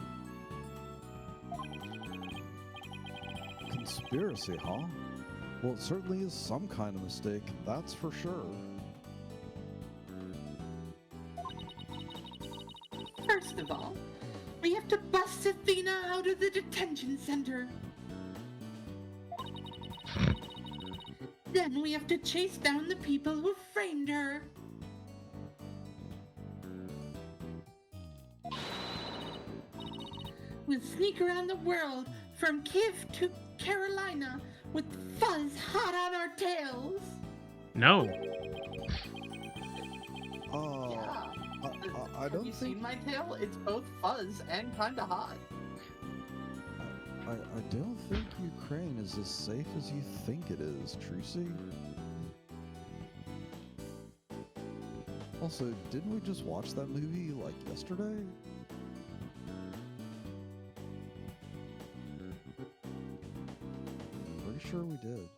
Conspiracy, huh? Well, it certainly is some kind of mistake, that's for sure. First of all, we have to bust Athena out of the detention center. Then we have to chase down the people who framed her. We'll sneak around the world from Kiev to Carolina with fuzz hot on our tails. No. I don't Have you think seen my tail? It's both fuzz and kinda hot. I don't think Ukraine is as safe as you think it is, Trucy. Also, didn't we just watch that movie like yesterday? sure we did.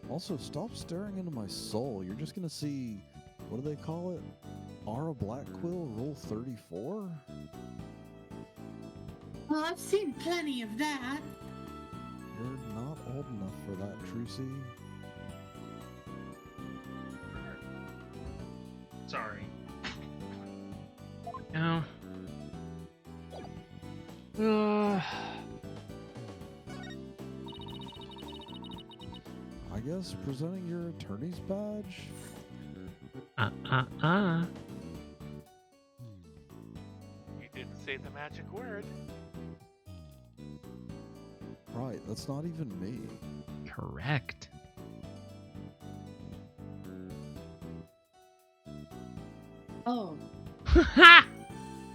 Also, stop staring into my soul. You're just gonna see, what do they call it? Aura Blackquill Rule 34? Well, I've seen plenty of that. You're not old enough for that, Trucy. Sorry. No. I guess presenting your attorney's badge? You didn't say the magic word. Right, that's not even me. Correct. Oh.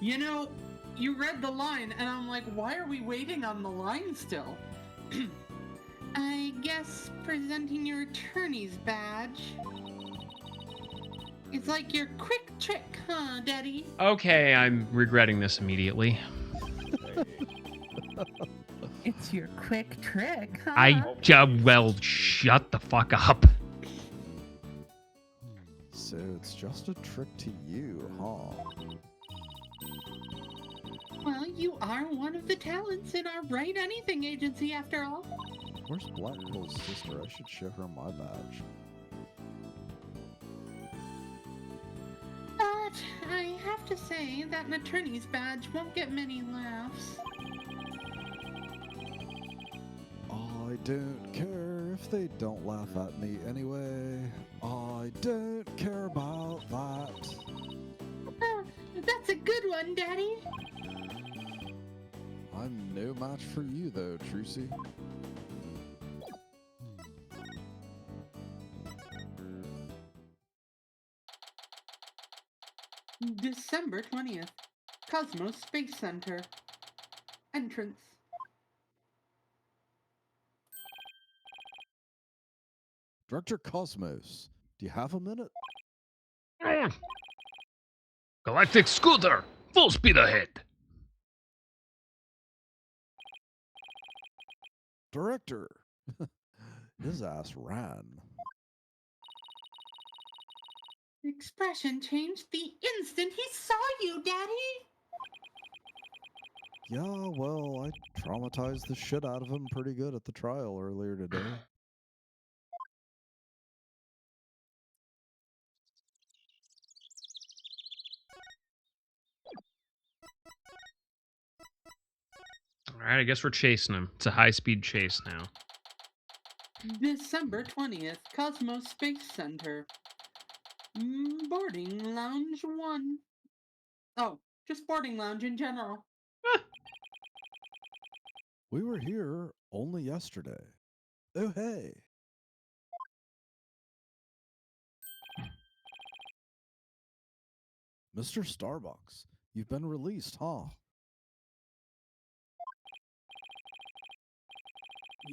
You know, you read the line, and I'm like, why are we waiting on the line still? I guess presenting your attorney's badge. It's like your quick trick, huh, Daddy? Okay, I'm regretting this immediately. It's your quick trick, huh? Well, shut the fuck up. So it's just a trick to you, huh? Well, you are one of the talents in our Wright Anything agency, after all. Where's Blackpill's sister? I should show her my badge. But I have to say that an attorney's badge won't get many laughs. I don't care if they don't laugh at me anyway. I don't care about that. That's a good one, Daddy. I'm no match for you, though, Trucy. December 20th. Cosmos Space Center. Entrance. Director Cosmos, do you have a minute? Galactic Scooter, full speed ahead. Director! His ass ran. Expression changed the instant he saw you, Daddy. Yeah, well, I traumatized the shit out of him pretty good at the trial earlier today. Alright, I guess we're chasing him. It's a high-speed chase now. December 20th. Cosmos Space Center. Boarding Lounge 1. Oh, just boarding lounge in general. We were here only yesterday. Oh, hey. Mr. Starbucks, you've been released, huh?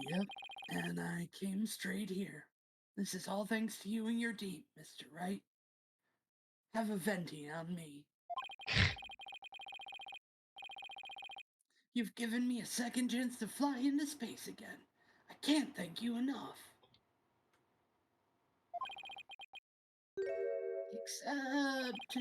Yep, and I came straight here. This is all thanks to you and your deep, Mr. Wright. Have a venti on me. You've given me a second chance to fly into space again. I can't thank you enough. Except...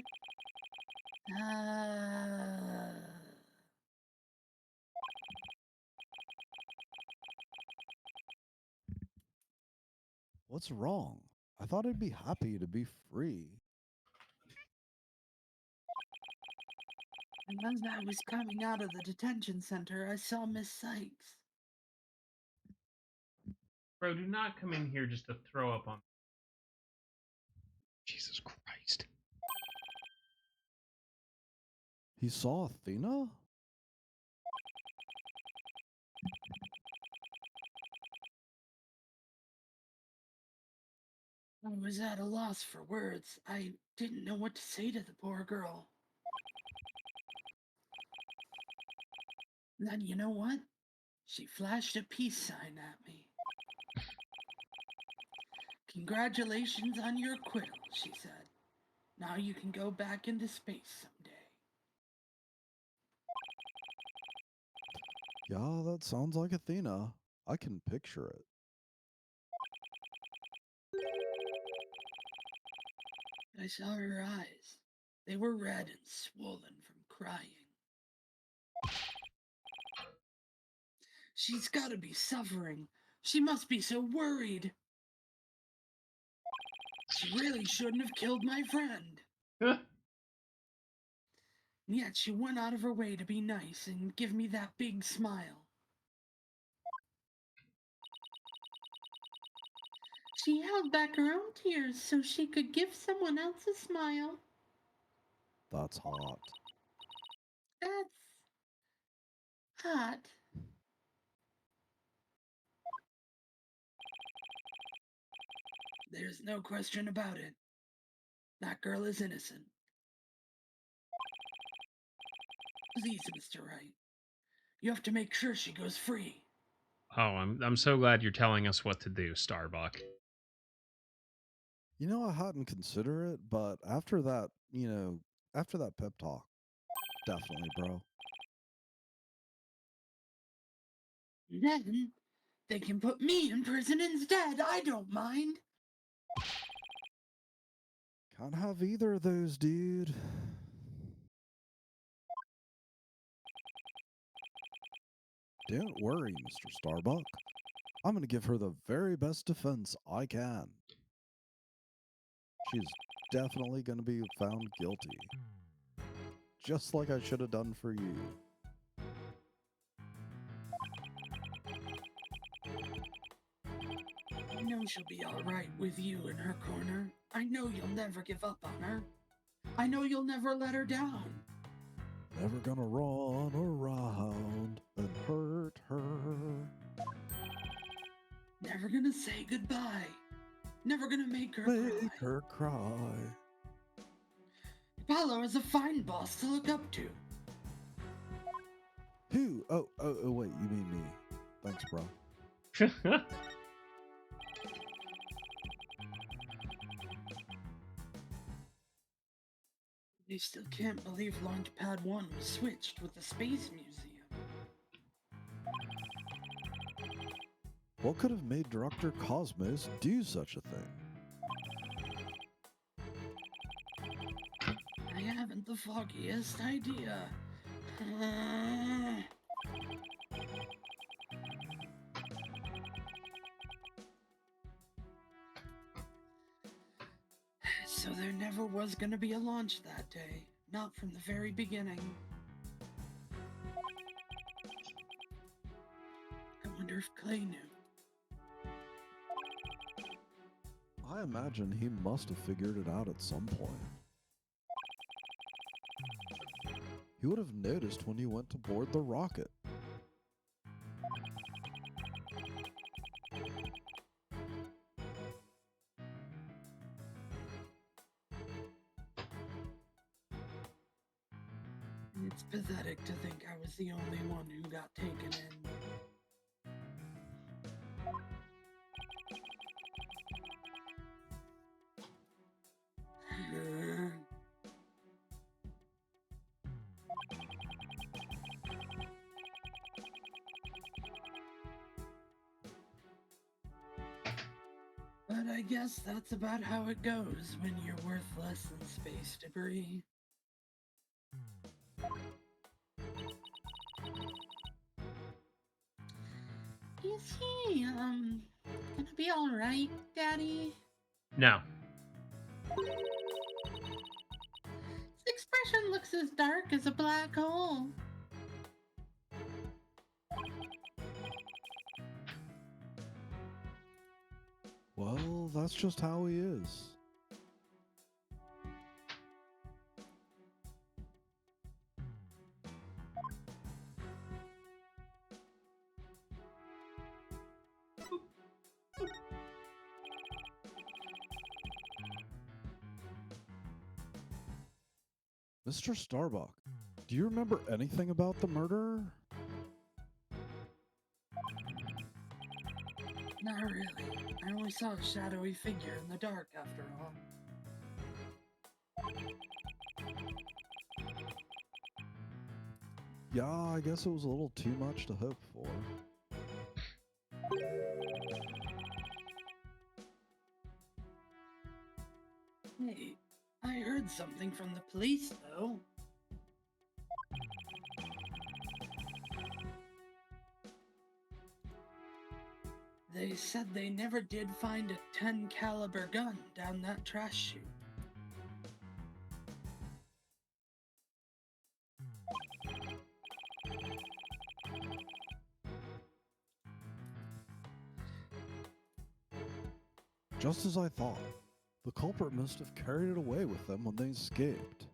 What's wrong? I thought I'd be happy to be free. And as I was coming out of the detention center, I saw Miss Sykes. Bro, do not come in here just to throw up on... Jesus Christ. He saw Athena? I was at a loss for words. I didn't know what to say to the poor girl. Then you know what? She flashed a peace sign at me. Congratulations on your quill, she said. Now you can go back into space someday. Yeah, that sounds like Athena. I can picture it. I saw her eyes. They were red and swollen from crying. She's gotta be suffering. She must be so worried. She really shouldn't have killed my friend. Yet she went out of her way to be nice and give me that big smile. She held back her own tears so she could give someone else a smile. That's hot. That's hot. There's no question about it. That girl is innocent. Please, Mr. Wright. You have to make sure she goes free. Oh, I'm so glad you're telling us what to do, Starbuck. You know, I hadn't considered it, but after that, after that pep talk, definitely, bro. Then they can put me in prison instead. I don't mind. Can't have either of those, dude. Don't worry, Mr. Starbuck. I'm going to give her the very best defense I can. She's definitely going to be found guilty. Just like I should have done for you. I know she'll be alright with you in her corner. I know you'll never give up on her. I know you'll never let her down. Never gonna run around and hurt her. Never gonna say goodbye. Never gonna make her Make cry. her cry. Paolo is a fine boss to look up to. Who? Oh, wait, you mean me. Thanks, bro. They still can't believe Launchpad 1 was switched with the Space Museum. What could have made Director Cosmos do such a thing? I haven't the foggiest idea. So there never was gonna be a launch that day. Not from the very beginning. I wonder if Clay knew. I imagine he must have figured it out at some point. He would have noticed when he went to board the rocket. It's pathetic to think I was the only one who got taken in. But I guess that's about how it goes when you're worth less than space debris. Is he, gonna be alright, Daddy? No. His expression looks as dark as a black hole. Well, that's just how he is. Mr. Starbuck, do you remember anything about the murderer? Not really. I only saw a shadowy figure in the dark after all. Yeah, I guess it was a little too much to hope for. Hey, I heard something from the police, though. They said they never did find a 10 caliber gun down that trash chute. Just as I thought. The culprit must have carried it away with them when they escaped.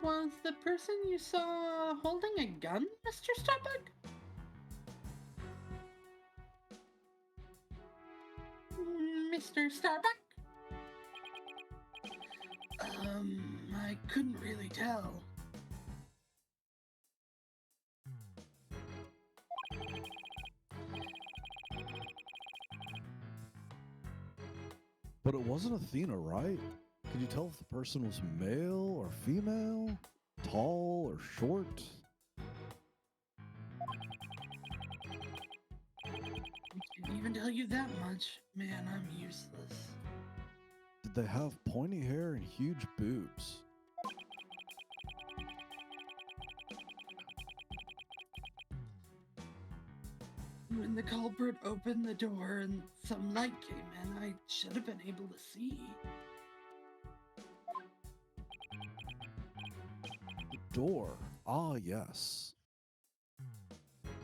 Was the person you saw holding a gun, Mr. Starbuck? Mr. Starbuck? I couldn't really tell. But it wasn't Athena, right? Could you tell if the person was male or female? Tall or short? I can't even tell you that much. Man, I'm useless. Did they have pointy hair and huge boobs? When the culprit opened the door and some light came in, I should have been able to see. The door. Ah, yes.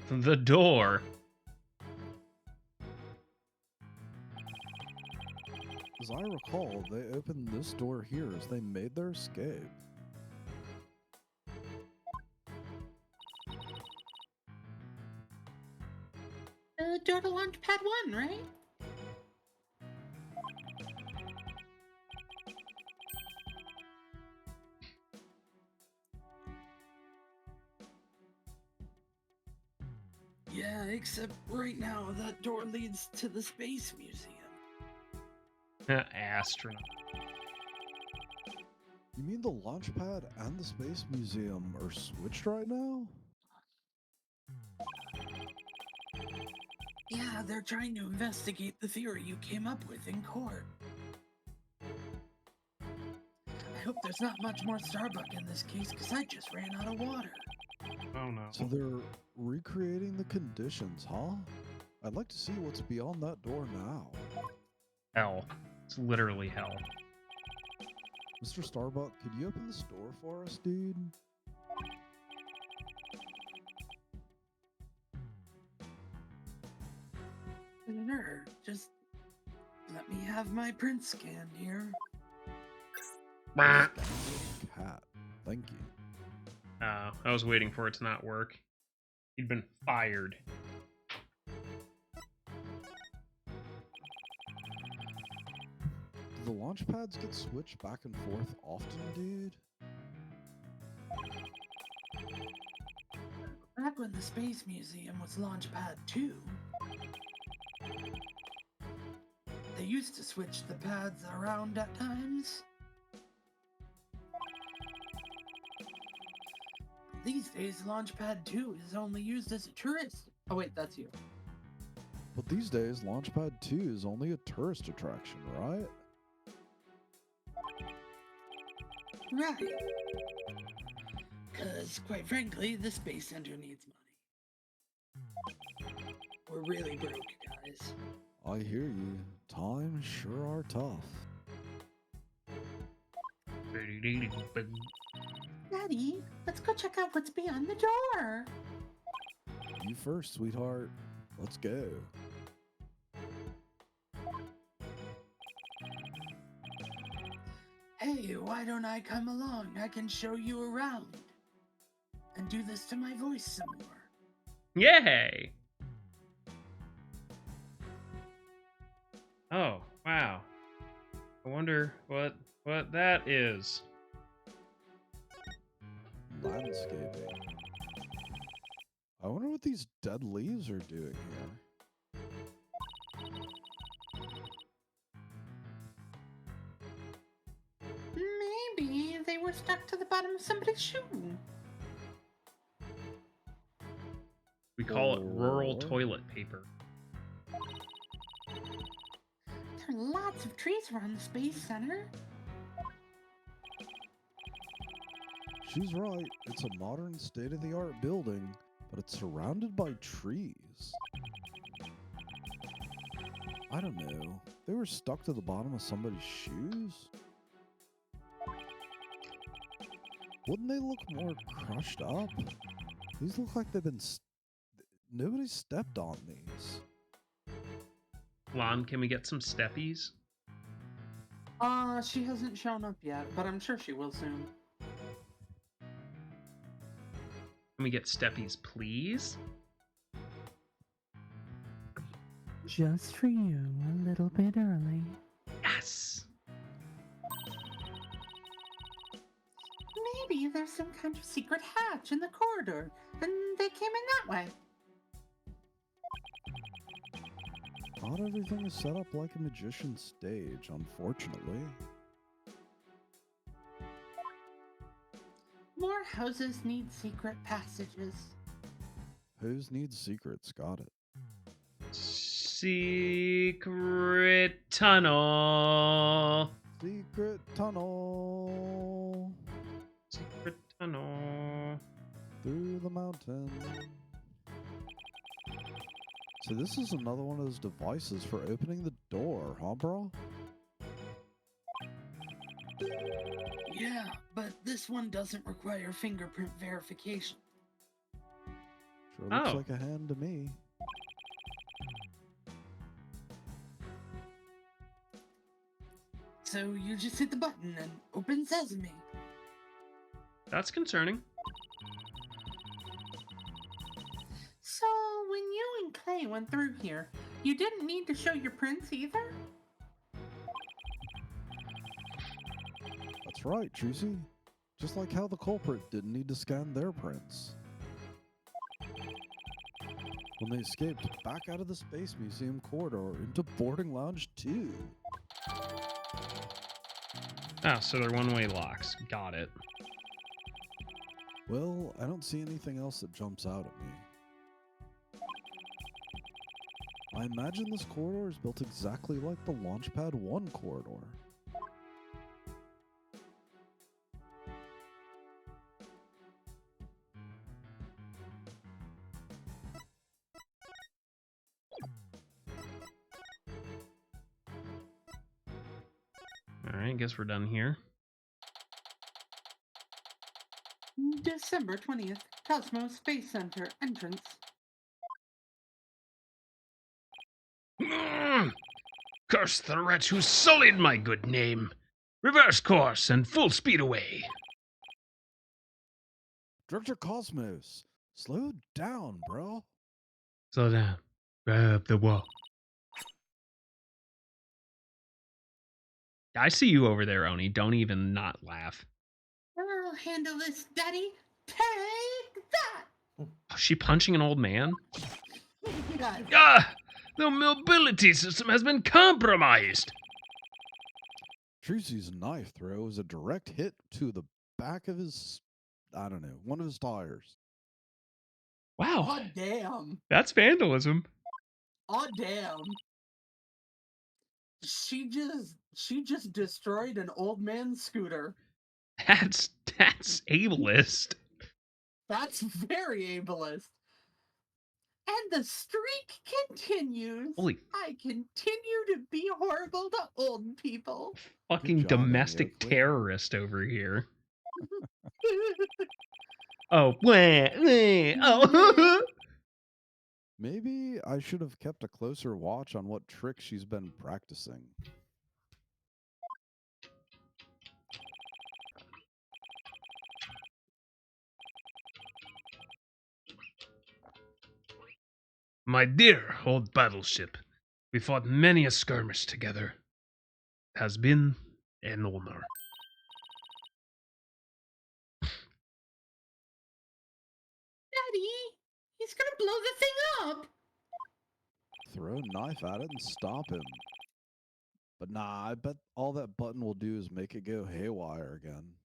The door. As I recall, they opened this door here as they made their escape. Door to Launchpad 1, right? Yeah, except right now that door leads to the Space Museum. Astronaut. You mean the launch pad and the Space Museum are switched right now? Yeah, they're trying to investigate the theory you came up with in court. I hope there's not much more Starbuck in this case, because I just ran out of water. Oh no. So they're recreating the conditions, huh? I'd like to see what's beyond that door now. Hell. It's literally hell. Mr. Starbuck, could you open this door for us, dude? Sure, just let me have my print scan here. Cat. Thank you. I was waiting for it to not work. He'd been fired. Do the launch pads get switched back and forth often, dude? Back when the Space Museum was Launchpad 2, they used to switch the pads around at times. These days, Launchpad 2 is only used as a tourist. Oh wait, that's you. But these days, Launchpad 2 is only a tourist attraction, right? Right. Because, quite frankly, the Space Center needs money. We're really broke, guys. I hear you. Times sure are tough. Daddy, let's go check out what's beyond the door. You first, sweetheart. Let's go. Hey, why don't I come along? I can show you around. And do this to my voice some more. Yay! Oh, wow. I wonder what that is. Landscaping. I wonder what these dead leaves are doing here. Maybe they were stuck to the bottom of somebody's shoe. We call it rural Or- toilet paper. There are lots of trees around the Space Center. She's right. It's a modern, state-of-the-art building, but it's surrounded by trees. I don't know. They were stuck to the bottom of somebody's shoes? Wouldn't they look more crushed up? These look like they've been... Nobody stepped on these. Lon, can we get some steppies? She hasn't shown up yet, but I'm sure she will soon. Can we get steppies, please? Just for you, a little bit early. Yes! Maybe there's some kind of secret hatch in the corridor, and they came in that way. Not everything is set up like a magician's stage, unfortunately. More houses need secret passages. Whose needs secrets? Got it. Secret tunnel. Secret tunnel Secret tunnel. through the mountain. So this is another one of those devices for opening the door, huh, bro? Yeah, but this one doesn't require fingerprint verification. Sure looks Oh. like a hand to me. So you just hit the button and open sesame. That's concerning. So when you and Clay went through here, you didn't need to show your prints either? That's right, Juicy. Just like how the culprit didn't need to scan their prints. When they escaped back out of the Space Museum corridor into Boarding Lounge 2. Ah, so they're one-way locks. Got it. Well, I don't see anything else that jumps out at me. I imagine this corridor is built exactly like the Launchpad 1 corridor. Alright, guess we're done here. December 20th, Cosmos Space Center entrance. Curse the wretch who sullied my good name. Reverse course and full speed away. Director Cosmos, slow down, bro. Slow down. Grab the wall. I see you over there, Oni. Don't even not laugh. I'll handle this, Daddy. Take that! Oh, she punching an old man? God. Ah! The mobility system has been compromised! Trucy's knife throw is a direct hit to the back of his, I don't know, one of his tires. Wow, Oh, damn. that's vandalism. Oh, damn. She just destroyed an old man's scooter. That's ableist. That's very ableist. And the streak continues. Holy I continue to be horrible to old people. fucking Good job, domestic Oakley. terrorist over here. Oh, oh. Maybe I should have kept a closer watch on what trick she's been practicing. My dear old battleship, we fought many a skirmish together. Has been an honor. Daddy, He's gonna blow the thing up! Throw a knife at it and stop him. But nah, I bet all that button will do is make it go haywire again.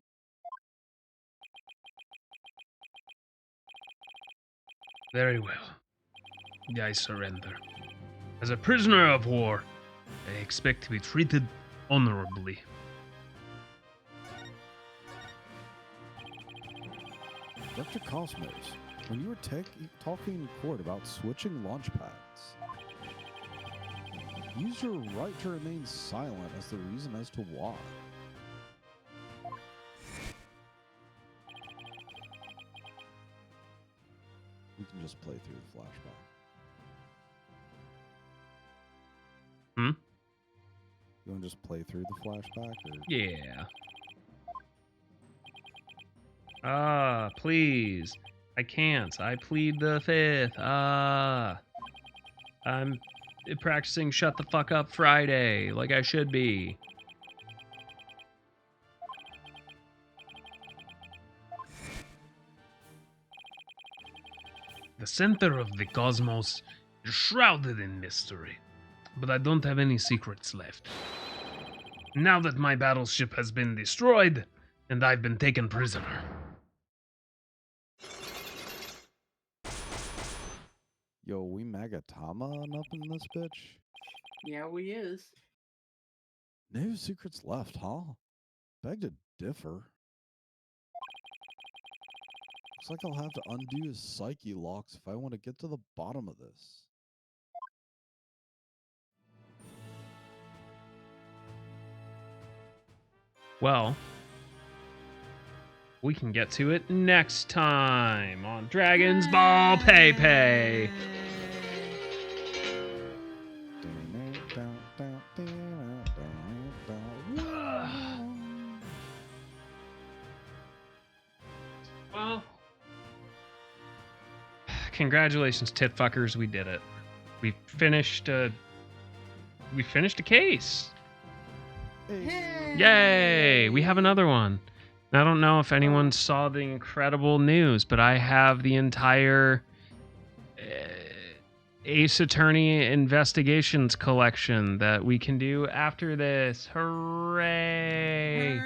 Very well. I surrender. As a prisoner of war, I expect to be treated honorably. Dr. Cosmos, when you were talking in court about switching launch pads, use your right to remain silent as the reason as to why. We can just play through the flashback. Hmm? You want to just play through the flashback? Or? Yeah. Ah, please. I can't. I plead the fifth. Ah. I'm practicing Shut the Fuck Up Friday, like I should be. The center of the cosmos is shrouded in mystery, but I don't have any secrets left. Now that my battleship has been destroyed, and I've been taken prisoner. Yo, we Magatama up in this bitch? Yeah, we is. No secrets left, huh? Beg to differ. Looks like I'll have to undo his psyche locks if I want to get to the bottom of this. Well, we can get to it next time on Dragon's Ball Pay. Well, congratulations, tit fuckers. We did it. We finished a case. Yay! We have another one. I don't know if anyone saw the incredible news, but I have the entire Ace Attorney Investigations collection that we can do after this. Hooray! Is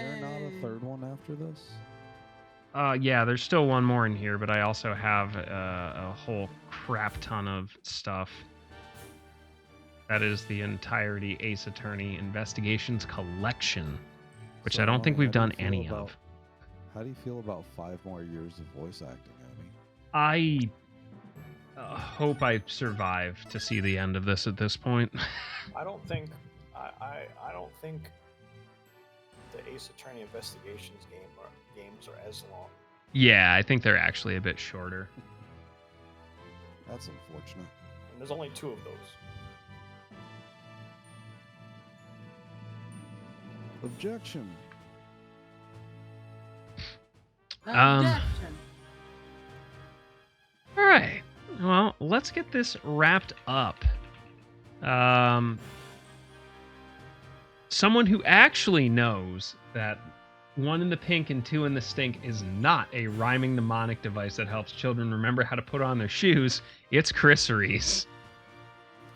there not a third one after this? Yeah, there's still one more in here, but I also have a whole crap ton of stuff. That is the entirety Ace Attorney Investigations collection, which So, I don't think Oni, we've done any of. How do you feel about 5 more years of voice acting, Oni? I hope I survive to see the end of this at this point. I don't think the Ace Attorney Investigations games are as long. Yeah, I think they're actually a bit shorter. That's unfortunate. And there's only 2 of those. Objection. Objection. All right. Well, let's get this wrapped up. Someone who actually knows that 1 in the pink and 2 in the stink is not a rhyming mnemonic device that helps children remember how to put on their shoes. It's Chris Reese.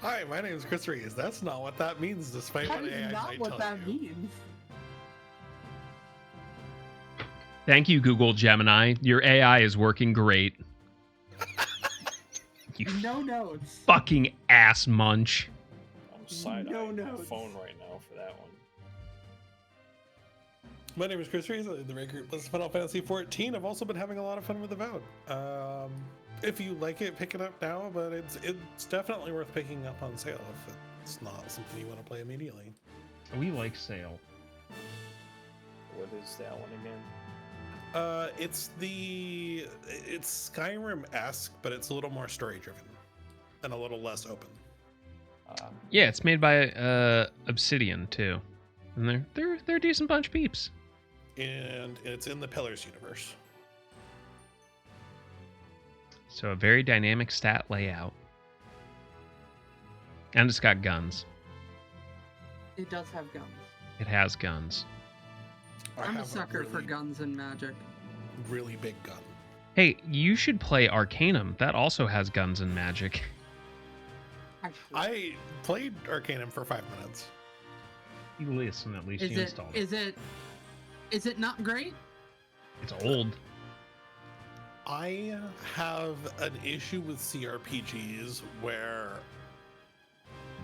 Hi, my name is Chris Reese. That's not what that means, despite That what is AI not might what tell that you. means. Thank you, Google Gemini. Your AI is working great. You No notes. fucking ass munch. I'm side-eyeing my notes. phone right now for that one. My name is Chris Reese. I lead the Wright group. This is Final Fantasy 14. I've also been having a lot of fun with Avowed. If you like it, pick it up now, but it's definitely worth picking up on sale if it's not something you want to play immediately. We like sale. What is that one again? It's Skyrim-esque, but it's a little more story-driven and a little less open. Yeah, it's made by Obsidian too, and they're a decent bunch of peeps. And it's in the Pillars universe. So a very dynamic stat layout, and it's got guns. It does have guns. It has guns. I I'm a have sucker for really, guns and magic. really big gun. Hey, you should play Arcanum. That also has guns and magic. I played Arcanum for 5 minutes. Listen, at least Is you it installed it. is it not great? It's old. I have an issue with CRPGs where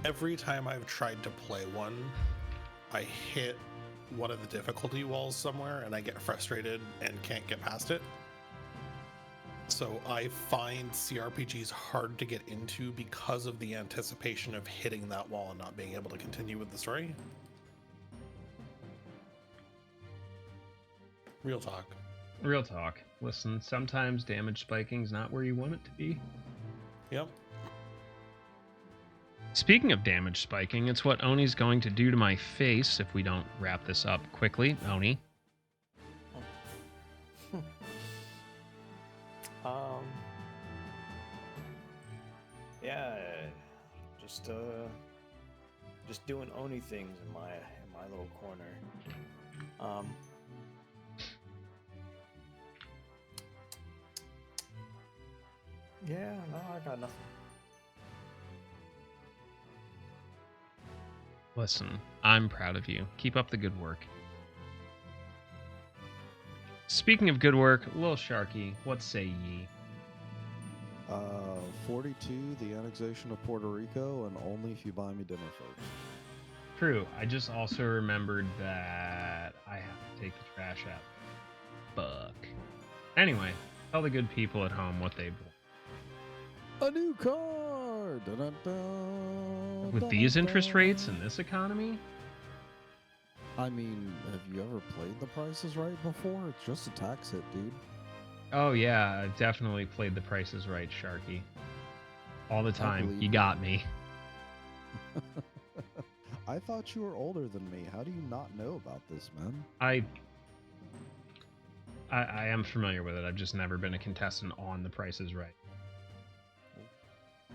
every time I've tried to play one, I hit one of the difficulty walls somewhere and I get frustrated and can't get past it. So I find CRPGs hard to get into because of the anticipation of hitting that wall and not being able to continue with the story. Real talk. Real talk. Listen, sometimes damage spiking's not where you want it to be. Yep. Speaking of damage spiking, it's what Oni's going to do to my face if we don't wrap this up quickly. Oni. Yeah, just doing Oni things in my little corner. Yeah, no, I got nothing. Listen, I'm proud of you. Keep up the good work. Speaking of good work, Lil Sharky, what say ye? 42, the annexation of Puerto Rico, and only if you buy me dinner first. True. I just also remembered that I have to take the trash out. Fuck. Anyway, tell the good people at home what they've won. A new car! Dun-dun-dun, With these interest dun-dun-dun. rates in this economy? I mean, have you ever played The Price is Right before? It's just a tax hit, dude. Oh yeah, I've definitely played The Price is Right, Sharky. All the time. believe You you. got me. I thought you were older than me. How do you not know about this, man? I am familiar with it. I've just never been a contestant on The Price is Right.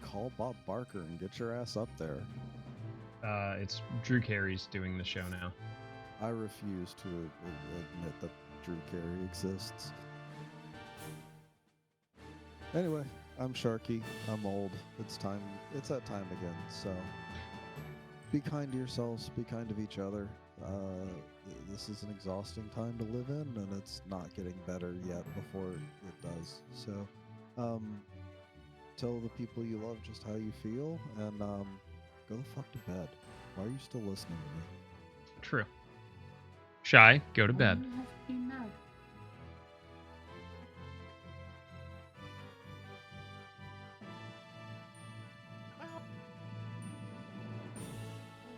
Call Bob Barker and get your ass up there. It's Drew Carey's doing the show now. I refuse to admit that Drew Carey exists. Anyway, I'm Sharky. I'm old. It's time. It's that time again. So be kind to yourselves. Be kind of each other. This is an exhausting time to live in, and it's not getting better yet before it does. So tell the people you love just how you feel, and go the fuck to bed. Why are you still listening to me? True. Shy, go to bed. I have to be mad. Well,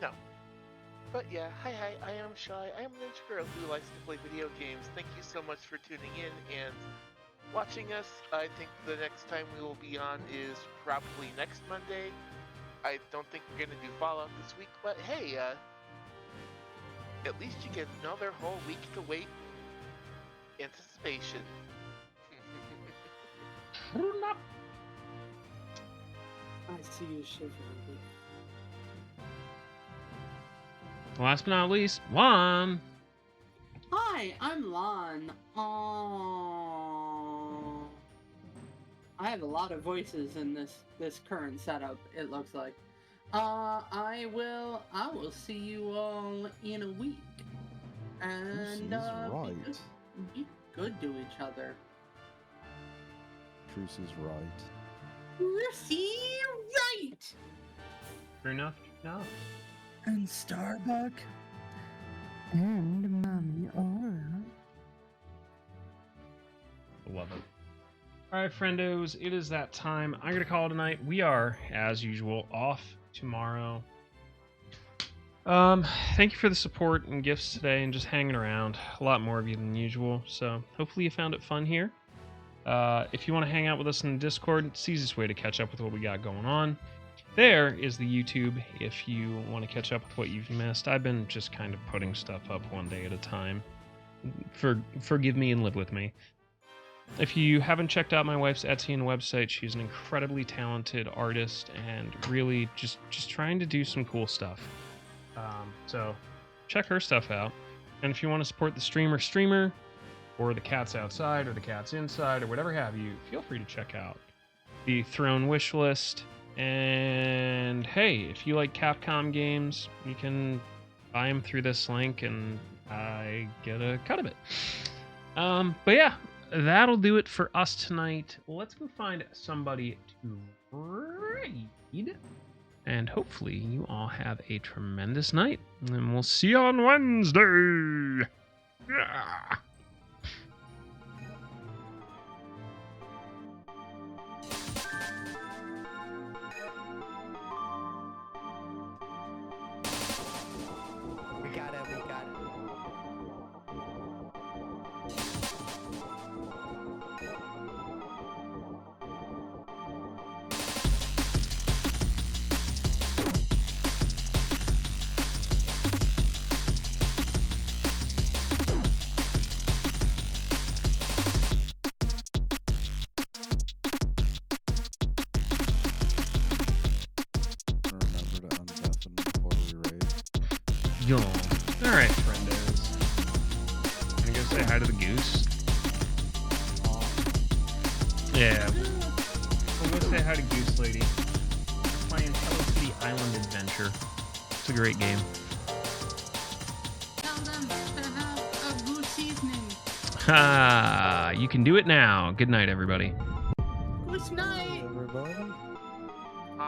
no. But yeah, hi, I am Shy. I am an Ninja Girl who likes to play video games. Thank you so much for tuning in and watching us. I think the next time we will be on is probably next Monday. I don't think we're going to do Fallout this week, but hey, at least you get another whole week to wait in anticipation. I see you shivering. Last but not least, Juan. Hi, I'm Lon. Aww. I have a lot of voices in this current setup, it looks like. I will see you all in a week. And Trucy's right. be good to each other. Trucy's right. Trucy right! True enough? No. And Starbuck. And Mommy Aura. Love it. All right, friendos, it is that time. I'm going to call it a night. We are, as usual, off tomorrow. Thank you for the support and gifts today and just hanging around. A lot more of you than usual, so hopefully you found it fun here. If you want to hang out with us in the Discord, it's the easiest way to catch up with what we got going on. There is the YouTube if you want to catch up with what you've missed. I've been just kind of putting stuff up one day at a time. Forgive me and live with me. If you haven't checked out my wife's Etsy and website, she's an incredibly talented artist and really just trying to do some cool stuff. So check her stuff out. And if you want to support the streamer, or the cat's outside or the cat's inside or whatever have you, feel free to check out the Throne wish list. And hey, if you like Capcom games, you can buy them through this link and I get a cut of it. But yeah, that'll do it for us tonight. Let's go find somebody to raid. And hopefully you all have a tremendous night. And we'll see you on Wednesday. Yeah. We got it. Remember to undeafen before we raid. Yo. Alright, friendos. Wanna go say hi to the goose? Yeah. We'll go say hi to Goose Lady. We're playing Hello Kitty Island Adventure. It's a great game. Tell them to have a good evening. Ha! You can do it now. Good night, everybody.